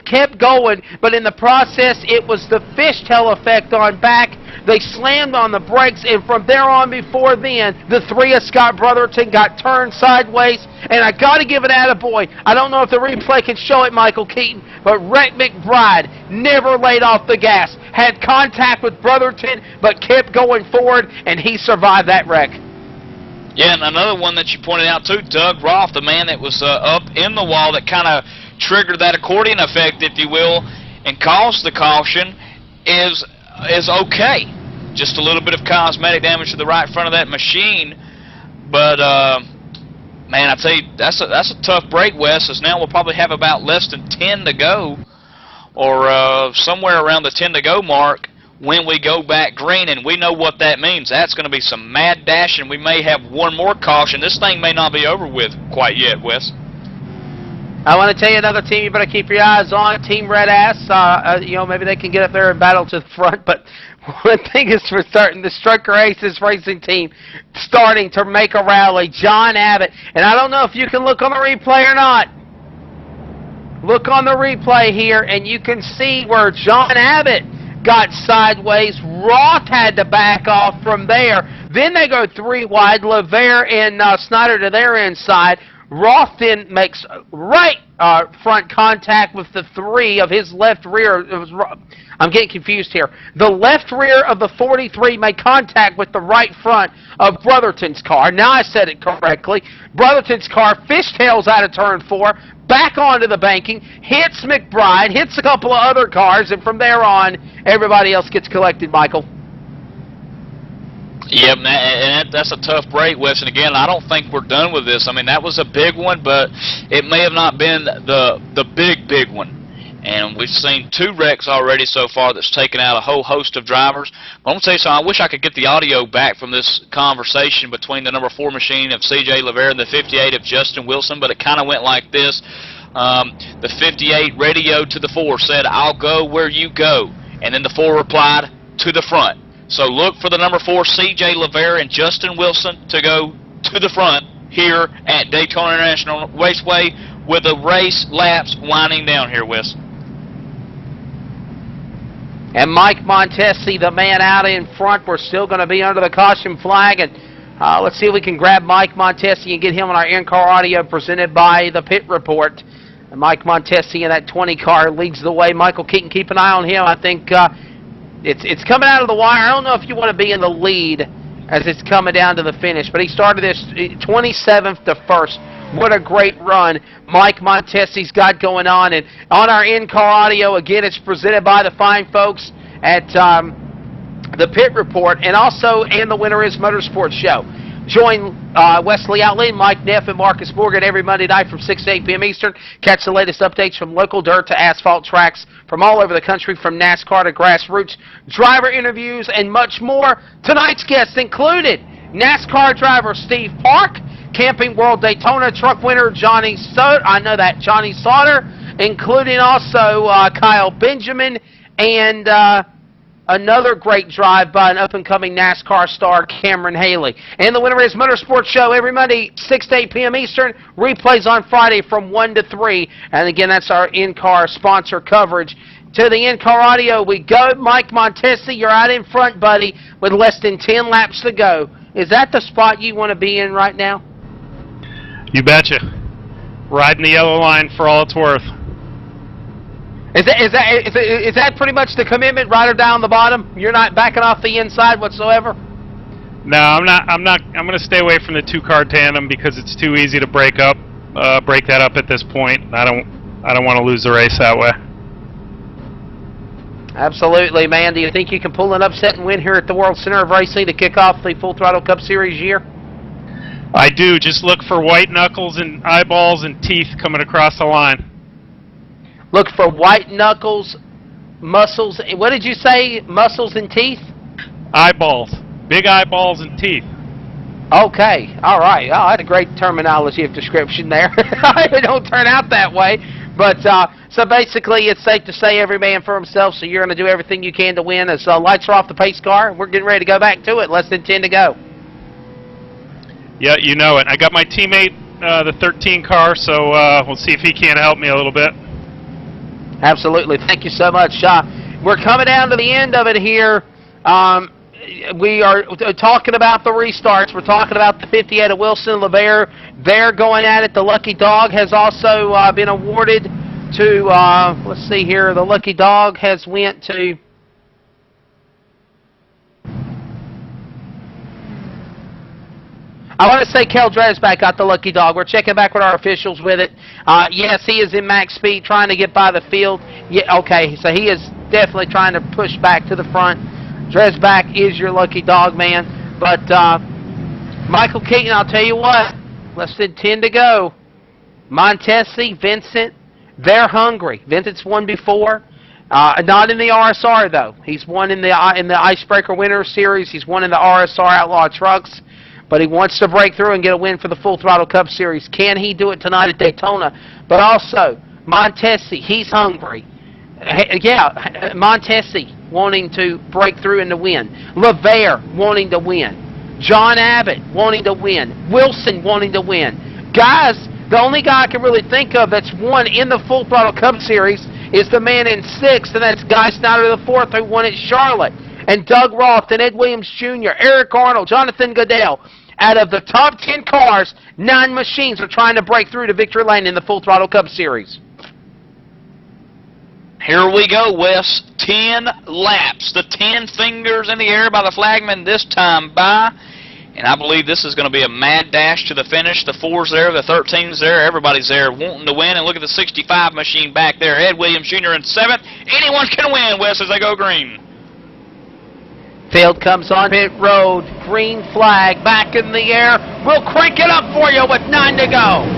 kept going, but in the process, it was the fishtail effect on back. They slammed on the brakes, and from there on, before then, the 3 of Scott Brotherton got turned sideways, and I got to give it attaboy. I don't know if the replay can show it, Michael Keaton, but Rick McBride never laid off the gas, had contact with Brotherton, but kept going forward, and he survived that wreck. Yeah, and another one that you pointed out too, Doug Roth, the man that was up in the wall that kind of triggered that accordion effect, if you will, and caused the caution, is okay. Just a little bit of cosmetic damage to the right front of that machine, but man, I tell you, that's a tough break, Wes. As now we'll probably have about less than 10 to go, or somewhere around the 10 to go mark when we go back green, and we know what that means. That's going to be some mad dash, and we may have one more caution. This thing may not be over with quite yet, Wes. I want to tell you another team you better keep your eyes on, Team Red Ass. Maybe they can get up there and battle to the front, but one thing is for certain, the Strucker Aces racing team starting to make a rally. John Abbott, and I don't know if you can look on the replay or not. Look on the replay here, and you can see where John Abbott got sideways. Roth had to back off from there. Then they go 3 wide. Lavere and Snyder to their inside. Roth then makes right front contact with the 3 of his left rear. I'm getting confused here. The left rear of the 43 made contact with the right front of Brotherton's car. Now I said it correctly. Brotherton's car fishtails out of turn 4, back onto the banking, hits McBride, hits a couple of other cars, and from there on, everybody else gets collected, Michael. Yep, and that's a tough break, Wes. And again, I don't think we're done with this. I mean, that was a big one, but it may have not been the big one. And we've seen 2 wrecks already so far that's taken out a whole host of drivers. But I'm going to tell you something, I wish I could get the audio back from this conversation between the number 4 machine of C.J. LeVere and the 58 of Justin Wilson, but it kind of went like this. The 58 radioed to the 4, said, "I'll go where you go." And then the 4 replied, "To the front." So look for the number 4, C.J. LeVere and Justin Wilson to go to the front here at Daytona International Raceway with the race laps winding down here, Wes. And Mike Montesi, the man out in front, we're still going to be under the caution flag. And let's see if we can grab Mike Montesi and get him on our in-car audio presented by the Pit Report. And Mike Montesi in that 20 car leads the way. Michael Keaton, keep an eye on him. I think it's coming out of the wire. I don't know if you want to be in the lead as it's coming down to the finish, but he started this 27th to 1st. What a great run Mike Montesi's got going on. And on our in-car audio, again, it's presented by the fine folks at the Pit Report and also in the Winter Is Motorsports Show. Join Wesley Outley, Mike Neff, and Marcus Morgan every Monday night from 6 to 8 p.m. Eastern. Catch the latest updates from local dirt to asphalt tracks from all over the country, from NASCAR to grassroots, driver interviews, and much more. Tonight's guests included NASCAR driver Steve Park, Camping World Daytona truck winner Johnny Sauter, including also Kyle Benjamin and another great drive by an up-and-coming NASCAR star, Cameron Haley. And the Winter Is Motorsports Show every Monday, 6 to 8 p.m. Eastern. Replays on Friday from 1 to 3. And again, that's our in-car sponsor coverage. To the in-car audio we go. Mike Montesi, you're out in front, buddy, with less than 10 laps to go. Is that the spot you want to be in right now? You betcha. Riding the yellow line for all it's worth. Is that pretty much the commitment, right or down the bottom? You're not backing off the inside whatsoever? No, I'm not. I'm going to stay away from the 2-car tandem because it's too easy to break that up at this point. I don't want to lose the race that way. Absolutely, man. Do you think you can pull an upset and win here at the World Center of Racing to kick off the Full Throttle Cup Series year? I do. Just look for white knuckles and eyeballs and teeth coming across the line. Look for white knuckles, muscles. What did you say? Muscles and teeth? Eyeballs. Big eyeballs and teeth. Okay. All right. Oh, that's a great terminology of description there. It don't turn out that way. But so basically, it's safe to say every man for himself, so you're going to do everything you can to win. As lights are off the pace car, we're getting ready to go back to it. Less than 10 to go. Yeah, you know it. I got my teammate, the 13 car, so we'll see if he can't help me a little bit. Absolutely. Thank you so much. We're coming down to the end of it here. We are talking about the restarts. We're talking about the 58 of Wilson and LeVere. They're going at it. The Lucky Dog has also been awarded to, let's see here, the Lucky Dog has went to... I want to say Kel Dresbach got the Lucky Dog. We're checking back with our officials with it. Yes, he is in max speed trying to get by the field. Yeah, okay, so he is definitely trying to push back to the front. Dresbach is your Lucky Dog, man. But Michael Keaton, I'll tell you what, less than 10 to go. Montesi, Vincent, they're hungry. Vincent's won before. Not in the RSR, though. He's won in the Icebreaker Winter Series. He's won in the RSR Outlaw Trucks. But he wants to break through and get a win for the Full Throttle Cup Series. Can he do it tonight at Daytona? But also, Montesi, he's hungry. Yeah, Montesi wanting to break through and to win. LeVere wanting to win. John Abbott wanting to win. Wilson wanting to win. Guys, the only guy I can really think of that's won in the Full Throttle Cup Series is the man in 6th, and that's Guy Snyder the 4th, who won at Charlotte. And Doug Roth and Ed Williams Jr., Eric Arnold, Jonathan Goodell. out of the top 10 cars, 9 machines are trying to break through to victory lane in the Full Throttle Cup Series. Here we go, Wes. 10 laps. The 10 fingers in the air by the flagman this time by. And I believe this is going to be a mad dash to the finish. The 4's there, the 13's there, everybody's there wanting to win. And look at the 65 machine back there. Ed Williams Jr. in 7th. Anyone can win, Wes, as they go green. Field comes on pit road. Green flag back in the air. We'll crank it up for you with 9 to go.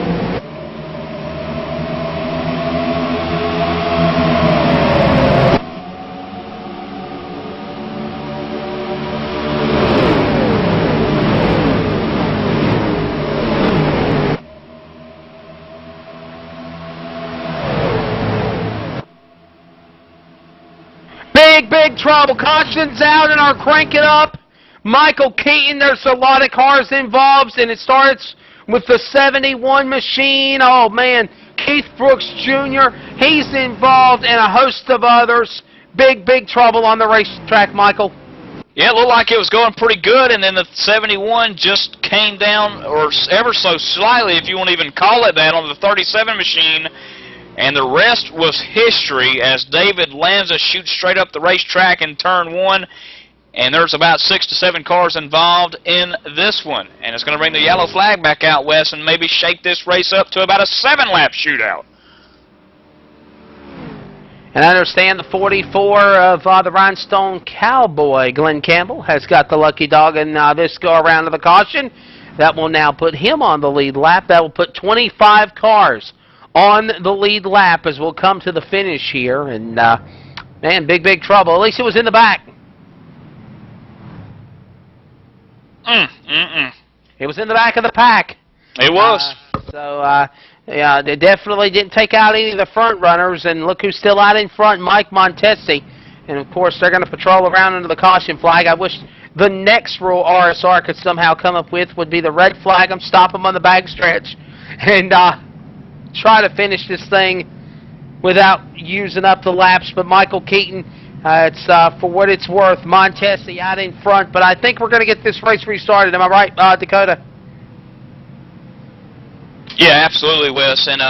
Big trouble. Caution's out and are cranking up. Michael Keaton, there's a lot of cars involved, and it starts with the 71 machine. Oh, man. Keith Brooks Jr., he's involved, and a host of others. Big trouble on the racetrack, Michael. Yeah, it looked like it was going pretty good, and then the 71 just came down, or ever so slightly, if you want to even call it that, on the 37 machine. And the rest was history as David Lanza shoots straight up the racetrack in turn 1. And there's about 6 to 7 cars involved in this one. And it's going to bring the yellow flag back out, Wes, and maybe shake this race up to about a 7-lap shootout. And I understand the 44 of the Rhinestone Cowboy, Glenn Campbell, has got the lucky dog in this go-around of the caution. That will now put him on the lead lap. That will put 25 cars on the lead lap as we'll come to the finish here. And, man, big trouble. At least it was in the back. It was in the back of the pack. It was. Yeah, they definitely didn't take out any of the front runners. And look who's still out in front, Mike Montesi. And, of course, they're going to patrol around under the caution flag. I wish the next rule RSR could somehow come up with would be the red flag them, stop them on the back stretch, and try to finish this thing without using up the laps. But Michael Keaton, it's for what it's worth, Montesi out in front. But I think we're going to get this race restarted. Am I right, Dakota? Yeah, absolutely, Wes. And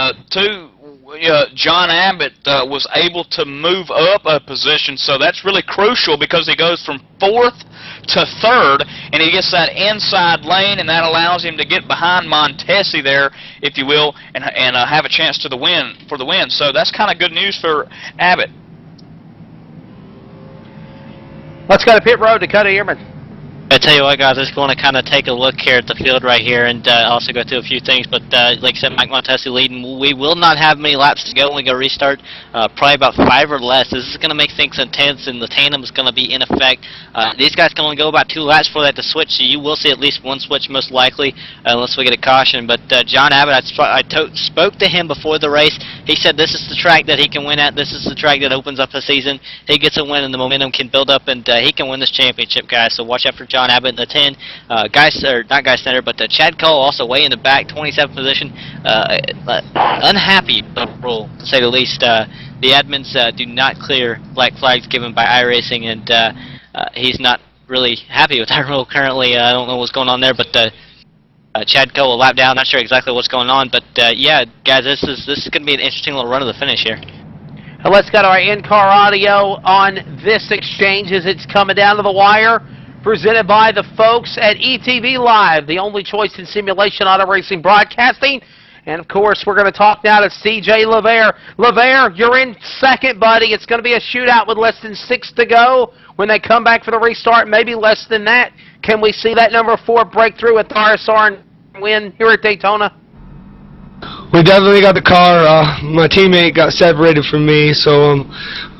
John Abbott was able to move up a position, so that's really crucial because he goes from 4th to 3rd, and he gets that inside lane, and that allows him to get behind Montesi there, if you will, and have a chance to the win for the win. So that's kind of good news for Abbott. Let's go to pit road, Dakota Ehrman. I tell you what, guys, I just want to kind of take a look here at the field right here and also go through a few things. But like I said, Mike Montesi leading. We will not have many laps to go when we go restart. Probably about 5 or less. This is going to make things intense, and the tandem is going to be in effect. These guys can only go about 2 laps before they have to switch, so you will see at least one switch most likely, unless we get a caution. But John Abbott, I spoke to him before the race. He said this is the track that he can win at. This is the track that opens up the season. He gets a win, and the momentum can build up, and he can win this championship, guys. So watch out for John Abbott in the 10. Not Guy Center, but Chad Cole also way in the back, 27th position. Unhappy rule, to say the least. The admins do not clear black flags given by iRacing, and he's not really happy with that rule currently. I don't know what's going on there, but Chad Cole a lap down. Not sure exactly what's going on, but yeah, guys, this is going to be an interesting little run to the finish here. Let's go to our in-car audio on this exchange as it's coming down to the wire. Presented by the folks at ETV Live, the only choice in simulation auto racing broadcasting. And, of course, we're going to talk now to C.J. LeVere. LeVere, you're in second, buddy. It's going to be a shootout with less than 6 to go. When they come back for the restart, maybe less than that. Can we see that number 4 breakthrough at the RSR and win here at Daytona? We definitely got the car. My teammate got separated from me, so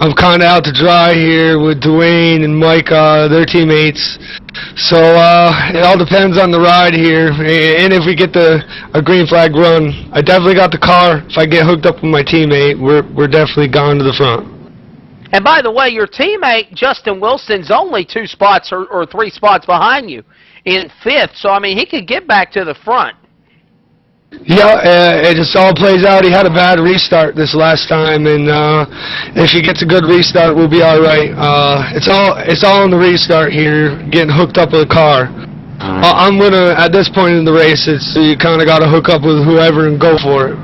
I'm kind of out to dry here with Dwayne and Mike, their teammates. So it all depends on the ride here, and if we get a green flag run. I definitely got the car. If I get hooked up with my teammate, we're definitely gone to the front. And by the way, your teammate, Justin Wilson's only 2 spots or 3 spots behind you in 5th, so I mean he could get back to the front. Yeah, it just all plays out. He had a bad restart this last time, and if he gets a good restart, we'll be all right. It's all in the restart here, getting hooked up with a car. I'm gonna, at this point in the race, you kind of got to hook up with whoever and go for it.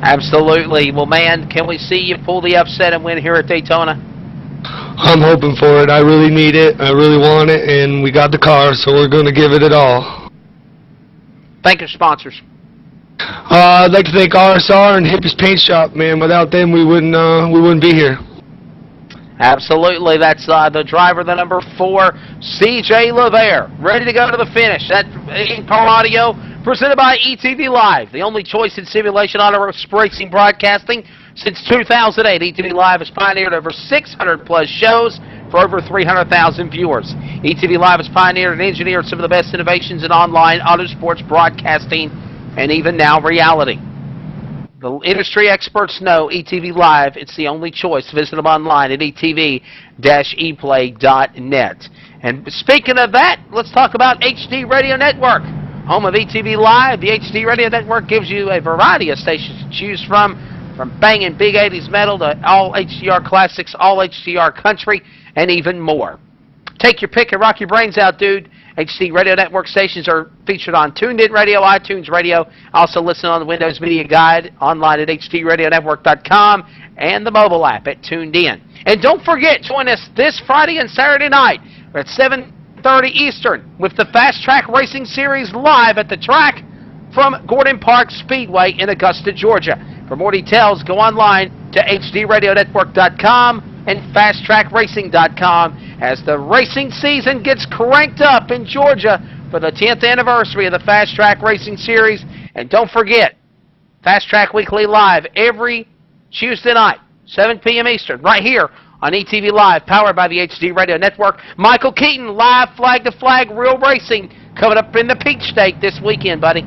Absolutely. Well, man, can we see you pull the upset and win here at Daytona? I'm hoping for it. I really need it. I really want it, and we got the car, so we're going to give it all. Thank your sponsors. I'd like to thank RSR and Hippie's Paint Shop, man. Without them, we wouldn't be here. Absolutely. That's the driver, the number 4, C.J. LeVere, ready to go to the finish. That in-car audio presented by ETV Live, the only choice in simulation auto racing broadcasting since 2008. ETV Live has pioneered over 600-plus shows for over 300,000 viewers. ETV Live has pioneered and engineered some of the best innovations in online auto sports broadcasting and even now reality. The industry experts know ETV Live, it's the only choice. Visit them online at etv-eplay.net. And speaking of that, let's talk about HD Radio Network. Home of ETV Live, the HD Radio Network gives you a variety of stations to choose from banging big 80s metal to all HDR classics, all HDR country, and even more. Take your pick and rock your brains out, dude. HD Radio Network stations are featured on TuneIn Radio, iTunes Radio. Also listen on the Windows Media Guide, online at hdradionetwork.com, and the mobile app at TuneIn. And don't forget, join us this Friday and Saturday night at 7:30 Eastern with the Fast Track Racing Series live at the track from Gordon Park Speedway in Augusta, Georgia. For more details, go online to hdradionetwork.com and fasttrackracing.com as the racing season gets cranked up in Georgia for the 10th anniversary of the Fast Track Racing Series. And don't forget, Fast Track Weekly Live every Tuesday night, 7 p.m. Eastern, right here on ETV Live, powered by the HD Radio Network. Michael Keaton, live flag-to-flag real racing, coming up in the Peach State this weekend, buddy.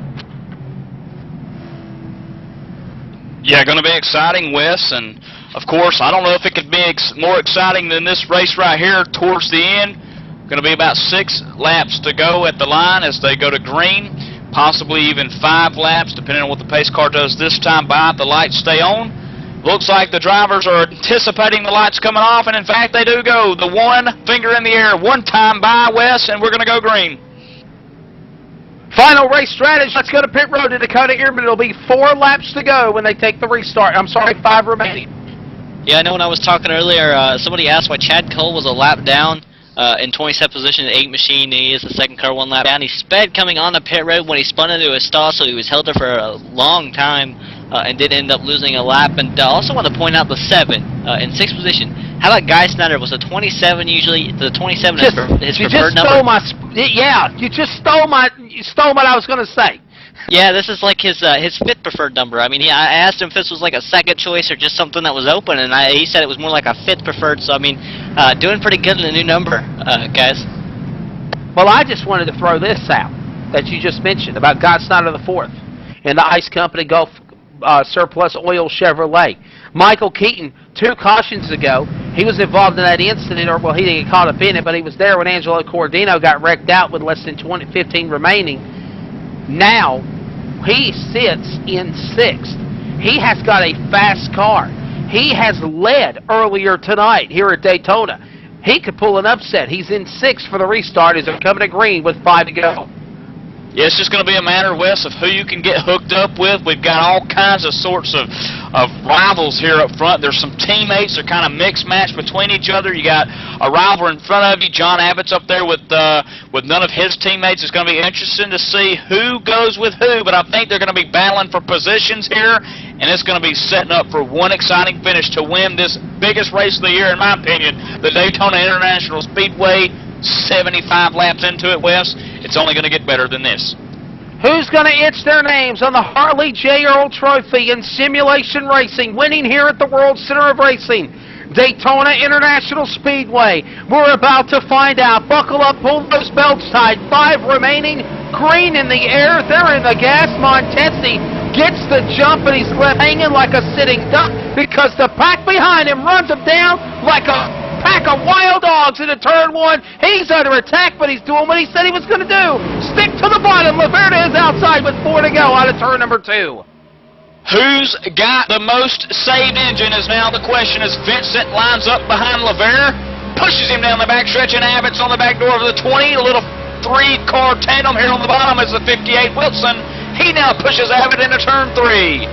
Yeah, going to be exciting, Wes, and of course, I don't know if it could be more exciting than this race right here towards the end. Going to be about 6 laps to go at the line as they go to green, possibly even 5 laps, depending on what the pace car does this time by. The lights stay on. Looks like the drivers are anticipating the lights coming off, and in fact, they do go. The one finger in the air, one time by, Wes, and we're going to go green. Final race strategy. Let's go to pit road to Dakota Airman. It'll be 4 laps to go when they take the restart. I'm sorry, 5 remaining. Yeah, I know when I was talking earlier, somebody asked why Chad Cole was a lap down in 27th position in 8 machine. He is the second car 1 lap down. He sped coming on the pit road when he spun into a stall, so he was held there for a long time and did end up losing a lap. And I also want to point out the 7 in 6th position. How about Guy Snyder? Was a 27 usually? The 27 is his preferred number? You just stole what I was going to say. Yeah, this is like his 5th preferred number. I mean, I asked him if this was like a second choice or just something that was open, and he said it was more like a 5th preferred. So I mean, doing pretty good in the new number, guys. Well, I just wanted to throw this out that you just mentioned about Guy Snyder the 4th in the Ice Company Gulf Surplus Oil Chevrolet. Michael Keaton, 2 cautions ago, he was involved in that incident, or well, he didn't get caught up in it, but he was there when Angelo Cordino got wrecked out with less than 15 remaining. Now, he sits in 6th. He has got a fast car. He has led earlier tonight here at Daytona. He could pull an upset. He's in 6th for the restart as they're coming to green with 5 to go. Yeah, it's just going to be a matter, Wes, of who you can get hooked up with. We've got all kinds of sorts of rivals here up front. There's some teammates that are kind of mixed match between each other. You got a rival in front of you. John Abbott's up there with none of his teammates. It's going to be interesting to see who goes with who, but I think they're going to be battling for positions here, and it's going to be setting up for one exciting finish to win this biggest race of the year, in my opinion, the Daytona International Speedway. 75 laps into it, Wes. It's only going to get better than this. Who's going to itch their names on the Harley J. Earl Trophy in simulation racing, winning here at the World Center of Racing, Daytona International Speedway? We're about to find out. Buckle up, pull those belts tight. 5 remaining, green in the air. They're in the gas. Montesi gets the jump, and he's left hanging like a sitting duck because the pack behind him runs him down like a pack of wild dogs into turn 1. He's under attack, but he's doing what he said he was going to do. Stick to the bottom. Laverde is outside with 4 to go out of turn number 2. Who's got the most saved engine is now the question as Vincent lines up behind Laverde, pushes him down the back stretch, and Abbott's on the back door of the 20. A little three-car tandem here on the bottom is the 58 Wilson. He now pushes Abbott into turn 3.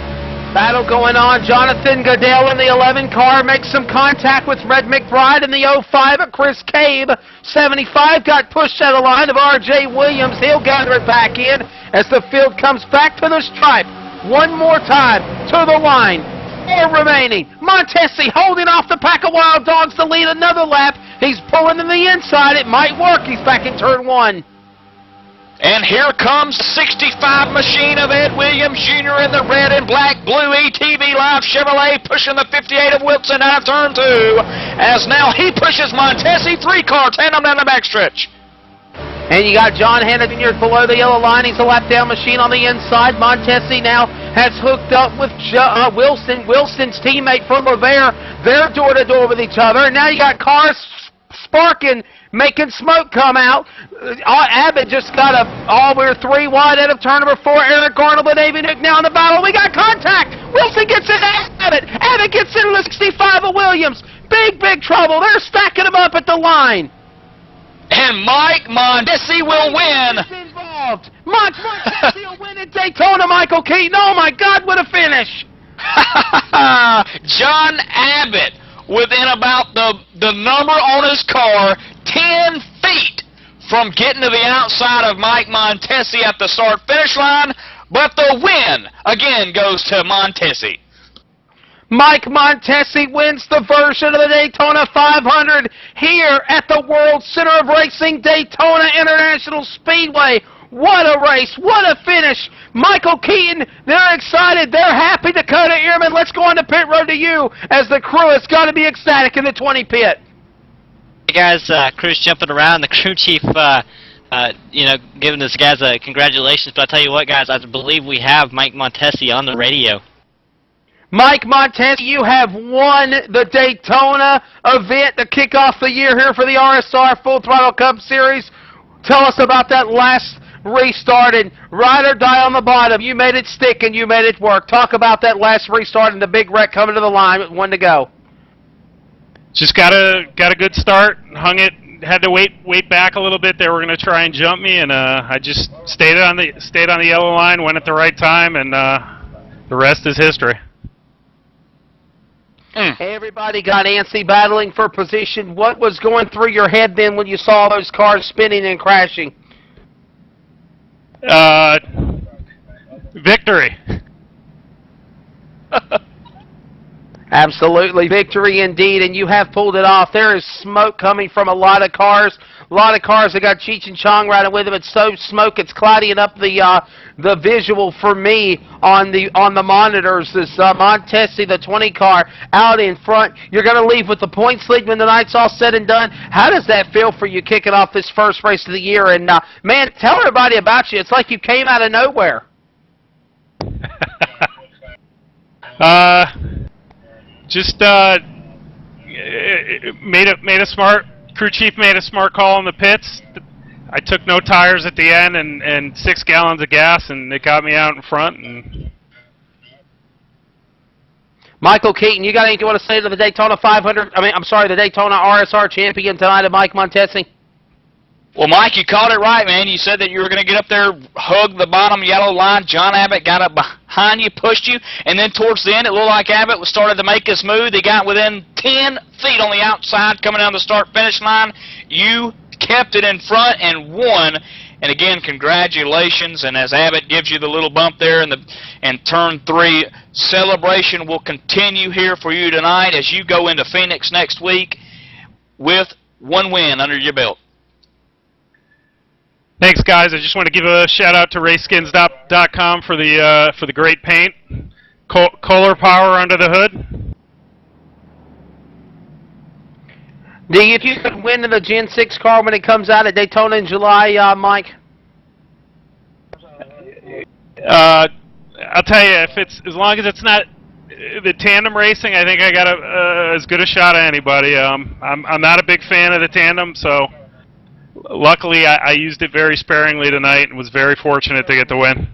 Battle going on. Jonathan Goodell in the 11 car makes some contact with Red McBride in the 05 at Chris Cabe. 75 got pushed out of the line of R.J. Williams. He'll gather it back in as the field comes back to the stripe. One more time to the line. 4 remaining. Montesi holding off the pack of Wild Dogs to lead another lap. He's pulling in the inside. It might work. He's back in turn 1. And here comes the 65 machine of Ed Williams Jr. in the red and black blue ETV Live Chevrolet pushing the 58 of Wilson out of turn 2 as now he pushes Montesi 3-car tandem down the backstretch. And you got John Hanna Jr. below the yellow line. He's a lap-down machine on the inside. Montesi now has hooked up with Wilson, Wilson's teammate from Revere. They're door-to-door with each other. And now you got cars sparking, making smoke come out. Abbott just got we're 3 wide out of turn number 4. Eric Arnold and Davey Nick now in the battle. We got contact. Wilson gets in Abbott. Abbott gets into the 65 of Williams. Big trouble. They're stacking them up at the line. And Mike Montesi will win. Involved. Montesi will win at Daytona, Michael Keaton. Oh, my God, what a finish. John Abbott within about the number on his car, 10 feet from getting to the outside of Mike Montesi at the start-finish line, but the win, again, goes to Montesi. Mike Montesi wins the version of the Daytona 500 here at the World Center of Racing, Daytona International Speedway. What a race. What a finish. Michael Keaton, they're excited. They're happy. Dakota Ehrman, let's go on to pit road to you as the crew has got to be ecstatic in the 20 pit. Hey guys, crew's jumping around. The crew chief, giving this guys a congratulations. But I'll tell you what, guys, I believe we have Mike Montesi on the radio. Mike Montesi, you have won the Daytona event to kick off the year here for the RSR Full Throttle Cup Series. Tell us about that last restart and ride or die on the bottom. You made it stick and you made it work. Talk about that last restart and the big wreck coming to the line with 1 to go. Just got a good start, hung it, had to wait back a little bit. They were going to try and jump me, and I just stayed on the yellow line, went at the right time, and the rest is history. Everybody got antsy battling for position. What was going through your head then when you saw those cars spinning and crashing? Victory. Absolutely, victory indeed, and you have pulled it off. There is smoke coming from a lot of cars. A lot of cars that got Cheech and Chong riding with them. It's so smoke, it's clouding up the visual for me on the monitors. This Montesi, the 20 car, out in front. You're going to leave with the points lead when the night's all said and done. How does that feel for you kicking off this first race of the year? And man, tell everybody about you. It's like you came out of nowhere. Just made a smart crew chief made a smart call in the pits. I took no tires at the end and 6 gallons of gas, and it got me out in front. And Michael Keaton, you got anything you want to say to the Daytona 500? The Daytona RSR champion tonight, of Mike Montesi? Well, Mike, you called it right, man. You said that you were going to get up there, hug the bottom yellow line. John Abbott got up behind you, pushed you, and then towards the end, it looked like Abbott was started to make his move. He got within 10 feet on the outside coming down the start-finish line. You kept it in front and won. And again, congratulations. And as Abbott gives you the little bump there in turn 3, celebration will continue here for you tonight as you go into Phoenix next week with 1 win under your belt. Thanks, guys. I just want to give a shout-out to raceskins.com for the great paint. Kohler power under the hood. Do you think you could win in the Gen 6 car when it comes out at Daytona in July, Mike? I'll tell you, if it's as long as it's not the tandem racing, I think I got as good a shot at anybody. I'm not a big fan of the tandem, so luckily I used it very sparingly tonight and was very fortunate to get the win.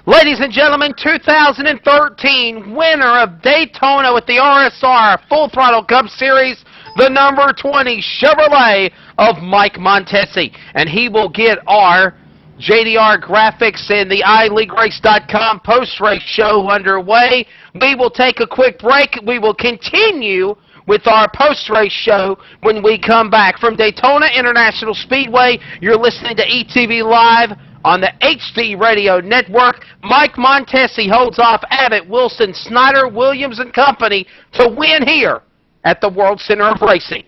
Ladies and gentlemen, 2013 winner of Daytona with the RSR Full Throttle Cup Series, the number 20 Chevrolet of Mike Montesi. And he will get our JDR graphics and the iLeagueRace.com post-race show underway. We will take a quick break. We will continue with our post-race show when we come back from Daytona International Speedway. You're listening to ETV Live on the HD Radio Network. Mike Montesi holds off Abbott, Wilson, Snyder, Williams, and company to win here at the World Center of Racing.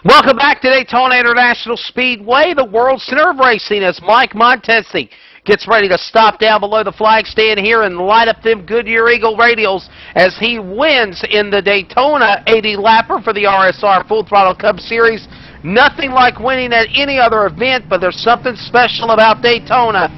Welcome back to Daytona International Speedway, the World Center of Racing, as Mike Montesi gets ready to stop down below the flag stand here and light up them Goodyear Eagle radials as he wins in the Daytona 80-lapper for the RSR Full Throttle Cup Series. Nothing like winning at any other event, but there's something special about Daytona.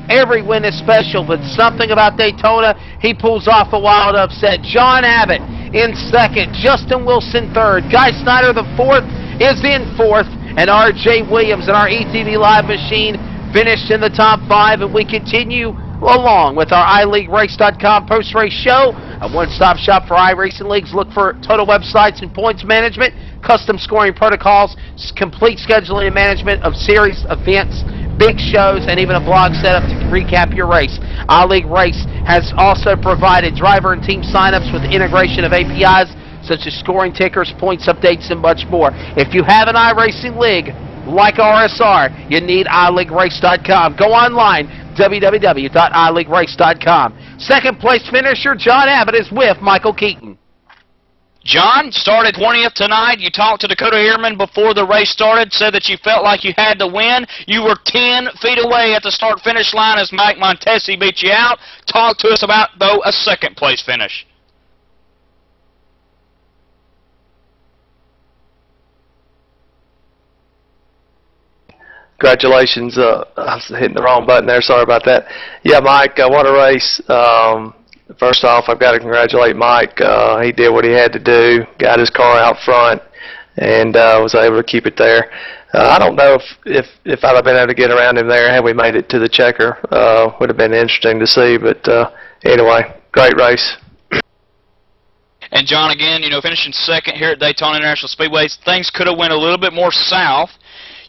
Every win is special, but something about Daytona, he pulls off a wild upset. John Abbott in second, Justin Wilson third, Guy Snyder the fourth is in fourth, and R.J. Williams and our ETV Live machine finished in the top five, and we continue along with our iLeagueRace.com post-race show, a one-stop shop for iRacing leagues. Look for total websites and points management, custom scoring protocols, complete scheduling and management of series, events, big shows, and even a blog setup to recap your race. iLeague Race has also provided driver and team signups with integration of APIs such as scoring tickers, points updates, and much more. If you have an iRacing league like RSR, you need iLeagueRace.com. Go online, www.iLeagueRace.com. Second place finisher John Abbott is with Michael Keaton. John, started 20th tonight. You talked to Dakota Ehrman before the race started, said that you felt like you had to win. You were 10 feet away at the start-finish line as Mike Montesi beat you out. Talk to us about, though, a second-place finish. Congratulations. I was hitting the wrong button there. Sorry about that. Yeah, Mike, what a race. First off, I've got to congratulate Mike. He did what he had to do, got his car out front, and was able to keep it there. I don't know if I'd have been able to get around him there had we made it to the checker. Would have been interesting to see, but anyway, great race. And John, again, you know, finishing second here at Daytona International Speedway, things could have went a little bit more south.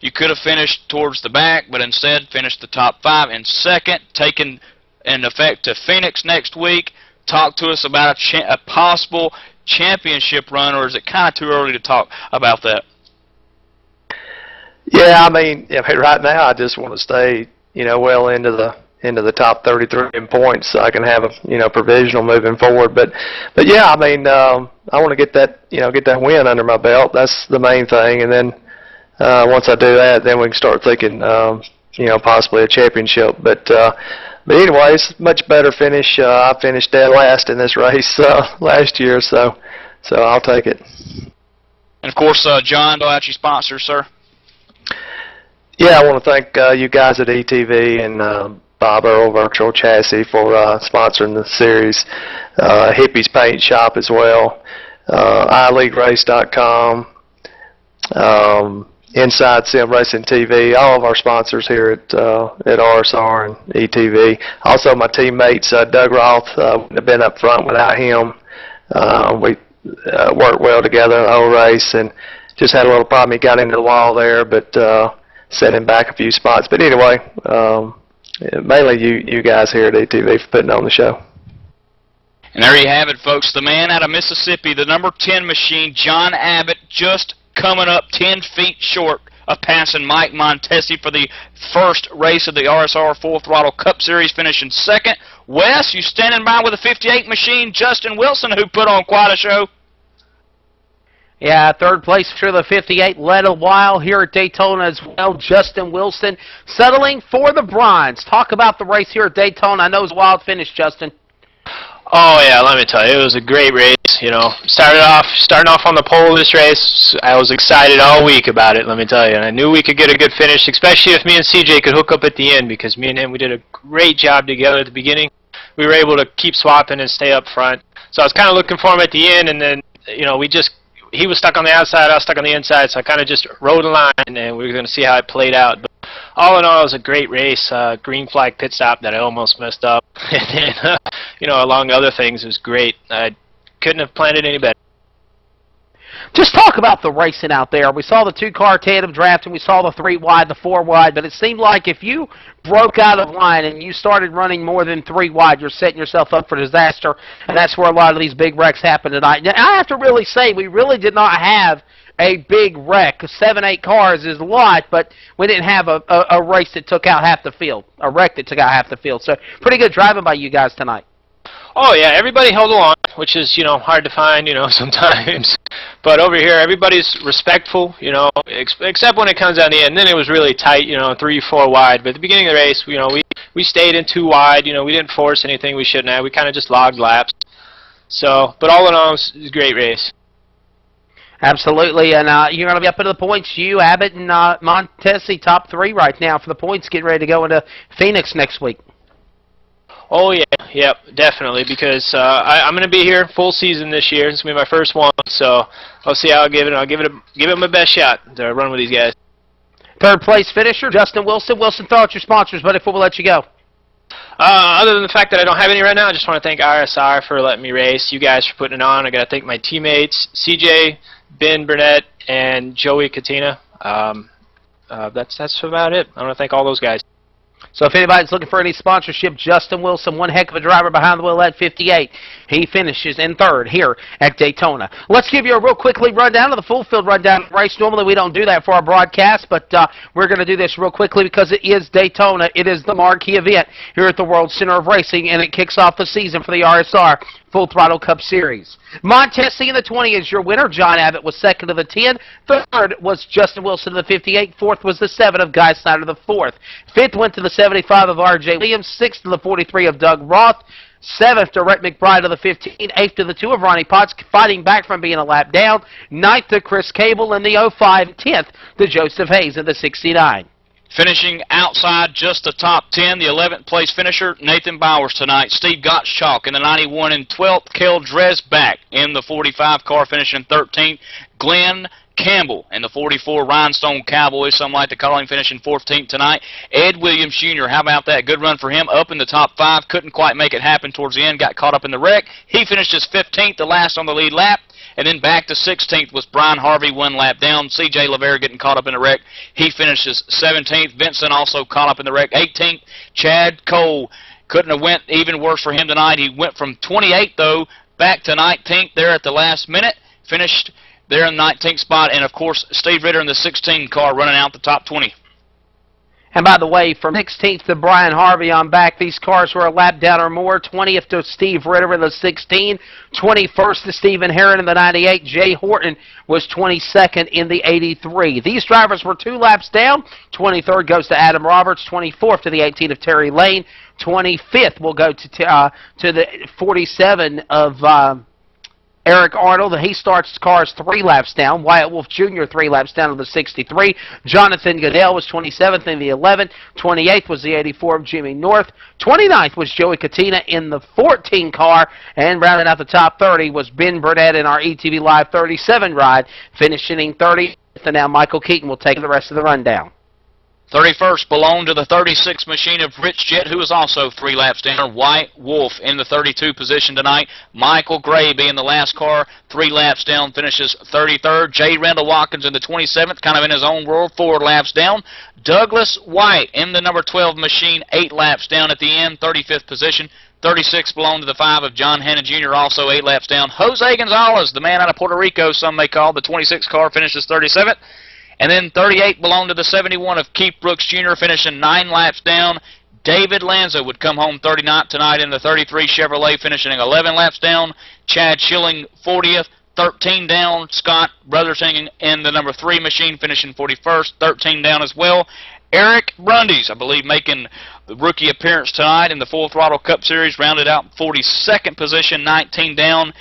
You could have finished towards the back, but instead finished the top 5 in second, taking in effect to Phoenix next week. Talk to us about a possible championship run, or is it kind of too early to talk about that? Yeah, I mean, right now I just want to stay, you know, well into the top 33 in points, so I can have a, you know, provisional moving forward. But yeah, I mean, I want to get that, you know, get that win under my belt. That's the main thing, and then once I do that, then we can start thinking, you know, possibly a championship. But anyways, much better finish. I finished dead last in this race last year, so I'll take it. And of course, John, about your sponsors, sir. Yeah, I want to thank you guys at ETV and Bob Earl Virtual Chassis for sponsoring the series. Hippie's Paint Shop as well. iLeagueRace.com. Inside Sim Racing TV. All of our sponsors here at RSR and ETV. Also, my teammates, Doug Roth, wouldn't have been up front without him. We worked well together the whole race, and just had a little problem. He got into the wall there, but set him back a few spots. But anyway, mainly you guys here at ETV for putting on the show. And there you have it, folks. The man out of Mississippi, the number 10 machine, John Abbott, just coming up 10 feet short of passing Mike Montesi for the first race of the RSR Full Throttle Cup Series, finishing second. Wes, you standing by with a 58 machine, Justin Wilson, who put on quite a show. Yeah, third place for the 58, led a while here at Daytona as well. Justin Wilson settling for the bronze. Talk about the race here at Daytona. I know it was a wild finish, Justin. Oh yeah, let me tell you, it was a great race. You know, starting off on the pole this race, I was excited all week about it. Let me tell you, and I knew we could get a good finish, especially if me and CJ could hook up at the end, because me and him, we did a great job together at the beginning. We were able to keep swapping and stay up front. So I was kind of looking for him at the end, and then he was stuck on the outside, I was stuck on the inside, so I kind of just rode a line, and we were going to see how it played out. But all in all, it was a great race. Green flag pit stop that I almost messed up. And then, along other things, it was great. I couldn't have planned it any better. Just talk about the racing out there. We saw the 2-car tandem draft, and we saw the 3 wide, the 4 wide, but it seemed like if you broke out of line and you started running more than 3 wide, you're setting yourself up for disaster, and that's where a lot of these big wrecks happen tonight. Now, I have to really say, we really did not have a big wreck. 7, 8 cars is a lot, but we didn't have a race that took out half the field, a wreck that took out half the field. So pretty good driving by you guys tonight. Oh yeah, everybody held along, which is, hard to find, sometimes. But over here, everybody's respectful, except when it comes down to the end. Then it was really tight, 3, 4 wide. But at the beginning of the race, we stayed in 2 wide. We didn't force anything we shouldn't have. We kind of just logged laps. So, but all in all, it was a great race. Absolutely, and you're going to be up into the points. You, Abbott, and Montesi, top 3 right now for the points, getting ready to go into Phoenix next week. Oh yeah, yep, definitely, because I'm going to be here full season this year. It's going to be my first one, so I'll see how I'll give it. I'll give it my best shot to run with these guys. Third place finisher, Justin Wilson. Wilson, throw out your sponsors, buddy, before we let you go. Other than the fact that I don't have any right now, I just want to thank RSR for letting me race. You guys for putting it on. I got to thank my teammates, CJ, Ben Burnett, and Joey Katina. That's about it. I want to thank all those guys. So if anybody's looking for any sponsorship, Justin Wilson, one heck of a driver behind the wheel at 58. He finishes in 3rd here at Daytona. Let's give you a real quickly rundown of the full field rundown race. Normally we don't do that for our broadcast, but we're going to do this real quickly because it is Daytona. It is the marquee event here at the World Center of Racing, and it kicks off the season for the RSR Full Throttle Cup Series. Montesi in the 20 is your winner. John Abbott was 2nd of the 10. 3rd was Justin Wilson of the 58. 4th was the 7 of Guy Snyder, the 4th. 5th went to the 75 of R.J. Williams. 6th to the 43 of Doug Roth. 7th to Rhett McBride of the 15. 8th to the 2 of Ronnie Potts, fighting back from being a lap down. 9th to Chris Cable in the 05. 10th to Joseph Hayes in the 69. Finishing outside just the top 10, the 11th place finisher, Nathan Bowers tonight. Steve Gottschalk in the 91 and 12th. Kel Dresbach in the 45 car finishing 13th. Glenn Campbell in the 44 Rhinestone Cowboys, some like to call him, finishing 14th tonight. Ed Williams Jr., how about that? Good run for him, up in the top 5. Couldn't quite make it happen towards the end, got caught up in the wreck. He finished his 15th, the last on the lead lap. And then back to 16th was Brian Harvey, 1 lap down. C.J. LaVere getting caught up in the wreck. He finishes 17th. Vincent also caught up in the wreck. 18th, Chad Cole. Couldn't have went even worse for him tonight. He went from 28th, though, back to 19th there at the last minute. Finished there in the 19th spot. And, of course, Steve Ritter in the 16 car running out the top 20. And by the way, from 16th to Brian Harvey on back, these cars were a lap down or more. 20th to Steve Ritter in the 16. 21st to Stephen Herron in the 98. Jay Horton was 22nd in the 83. These drivers were 2 laps down. 23rd goes to Adam Roberts. 24th to the 18 of Terry Lane. 25th will go to the 47 of Eric Arnold. He starts cars 3 laps down. Wyatt Wolf Jr. 3 laps down to the 63. Jonathan Goodell was 27th in the 11. 28th was the 84 of Jimmy North. 29th was Joey Katina in the 14 car. And rounding out the top 30 was Ben Burnett in our ETV Live 37 ride, finishing 30th. And now Michael Keaton will take the rest of the rundown. 31st belonged to the 36 machine of Rich Jett, who was also 3 laps down. White Wolf in the 32 position tonight. Michael Gray being the last car, 3 laps down, finishes 33rd. Jay Randall Watkins in the 27th, kind of in his own world, 4 laps down. Douglas White in the number 12 machine, 8 laps down at the end, 35th position. 36 belonged to the 5 of John Hanna Jr., also 8 laps down. Jose Gonzalez, the man out of Puerto Rico, some may call, the 26 car, finishes 37th. And then 38 belonged to the 71 of Keith Brooks Jr., finishing 9 laps down. David Lanza would come home 39th tonight in the 33 Chevrolet, finishing 11 laps down. Chad Schilling 40th, 13 down. Scott Brothersing in the number 3 machine, finishing 41st, 13 down as well. Eric Brundys, I believe, making the rookie appearance tonight in the Full Throttle Cup Series, rounded out 42nd position, 19 down.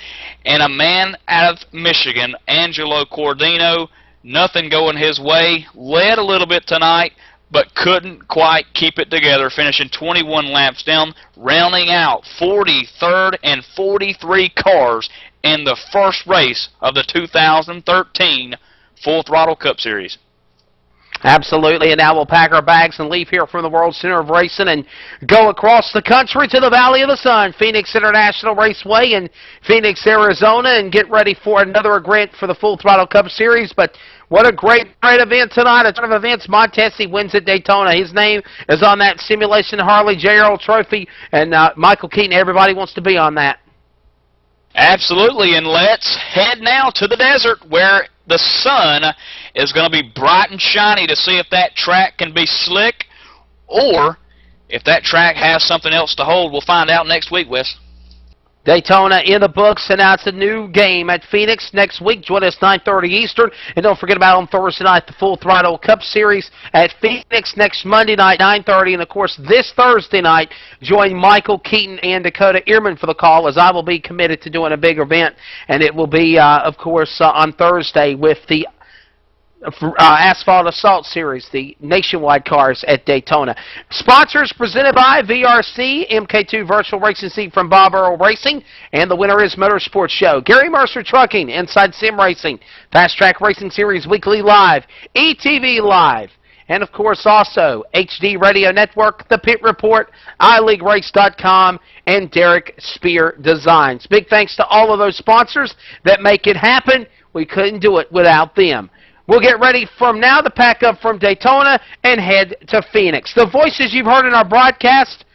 And a man out of Michigan, Angelo Cordino, nothing going his way, led a little bit tonight, but couldn't quite keep it together, finishing 21 laps down, rounding out 43rd and 43 cars in the first race of the 2013 Full Throttle Cup Series. Absolutely, and now we'll pack our bags and leave here from the World Center of Racing and go across the country to the Valley of the Sun, Phoenix International Raceway in Phoenix, Arizona, and get ready for another event for the Full Throttle Cup Series. But what a great event tonight. A ton of events. Montesi wins at Daytona. His name is on that Simulation Harley J. Earl Trophy, and Michael Keaton, everybody wants to be on that. Absolutely, and let's head now to the desert where the sun is going to be bright and shiny to see if that track can be slick or if that track has something else to hold. We'll find out next week, Wes. Daytona in the books, and now it's a new game at Phoenix next week. Join us 9:30 Eastern, and don't forget about on Thursday night the Full Throttle Cup Series at Phoenix next Monday night 9:30, and of course this Thursday night join Michael Keaton and Dakota Ehrman for the call, as I will be committed to doing a big event, and it will be of course on Thursday with the Asphalt Assault Series, the nationwide cars at Daytona. Sponsors presented by VRC, MK2 Virtual Racing Seat from Bob Earl Racing, and the winner is Motorsports Show. Gary Mercer Trucking, Inside Sim Racing, Fast Track Racing Series Weekly Live, ETV Live, and of course also HD Radio Network, The Pit Report, iLeagueRace.com, and Derek Spear Designs. Big thanks to all of those sponsors that make it happen. We couldn't do it without them. We'll get ready from now to pack up from Daytona and head to Phoenix. The voices you've heard in our broadcast: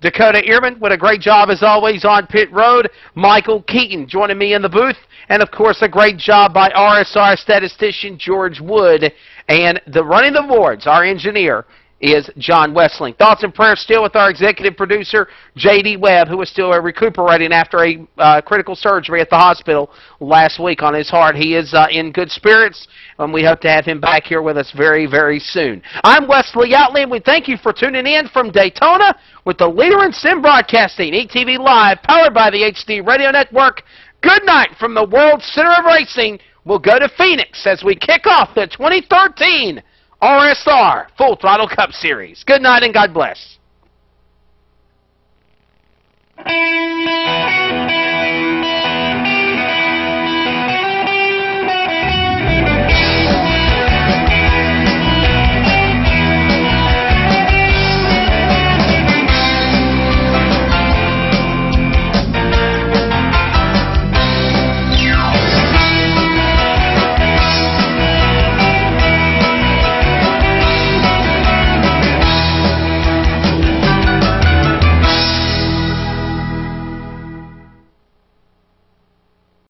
Dakota Ehrman with a great job as always on pit road, Michael Keaton joining me in the booth, and of course a great job by RSR statistician George Wood, and the running the boards, our engineer, is John Wessling. Thoughts and prayers still with our executive producer, J.D. Webb, who is still recuperating after a critical surgery at the hospital last week on his heart. He is in good spirits, and we hope to have him back here with us very, very soon. I'm Wesley Outley, and we thank you for tuning in from Daytona with the leader in sim broadcasting, ETV Live, powered by the HD Radio Network. Good night from the World Center of Racing. We'll go to Phoenix as we kick off the 2013 RSR Full Throttle Cup Series. Good night and God bless.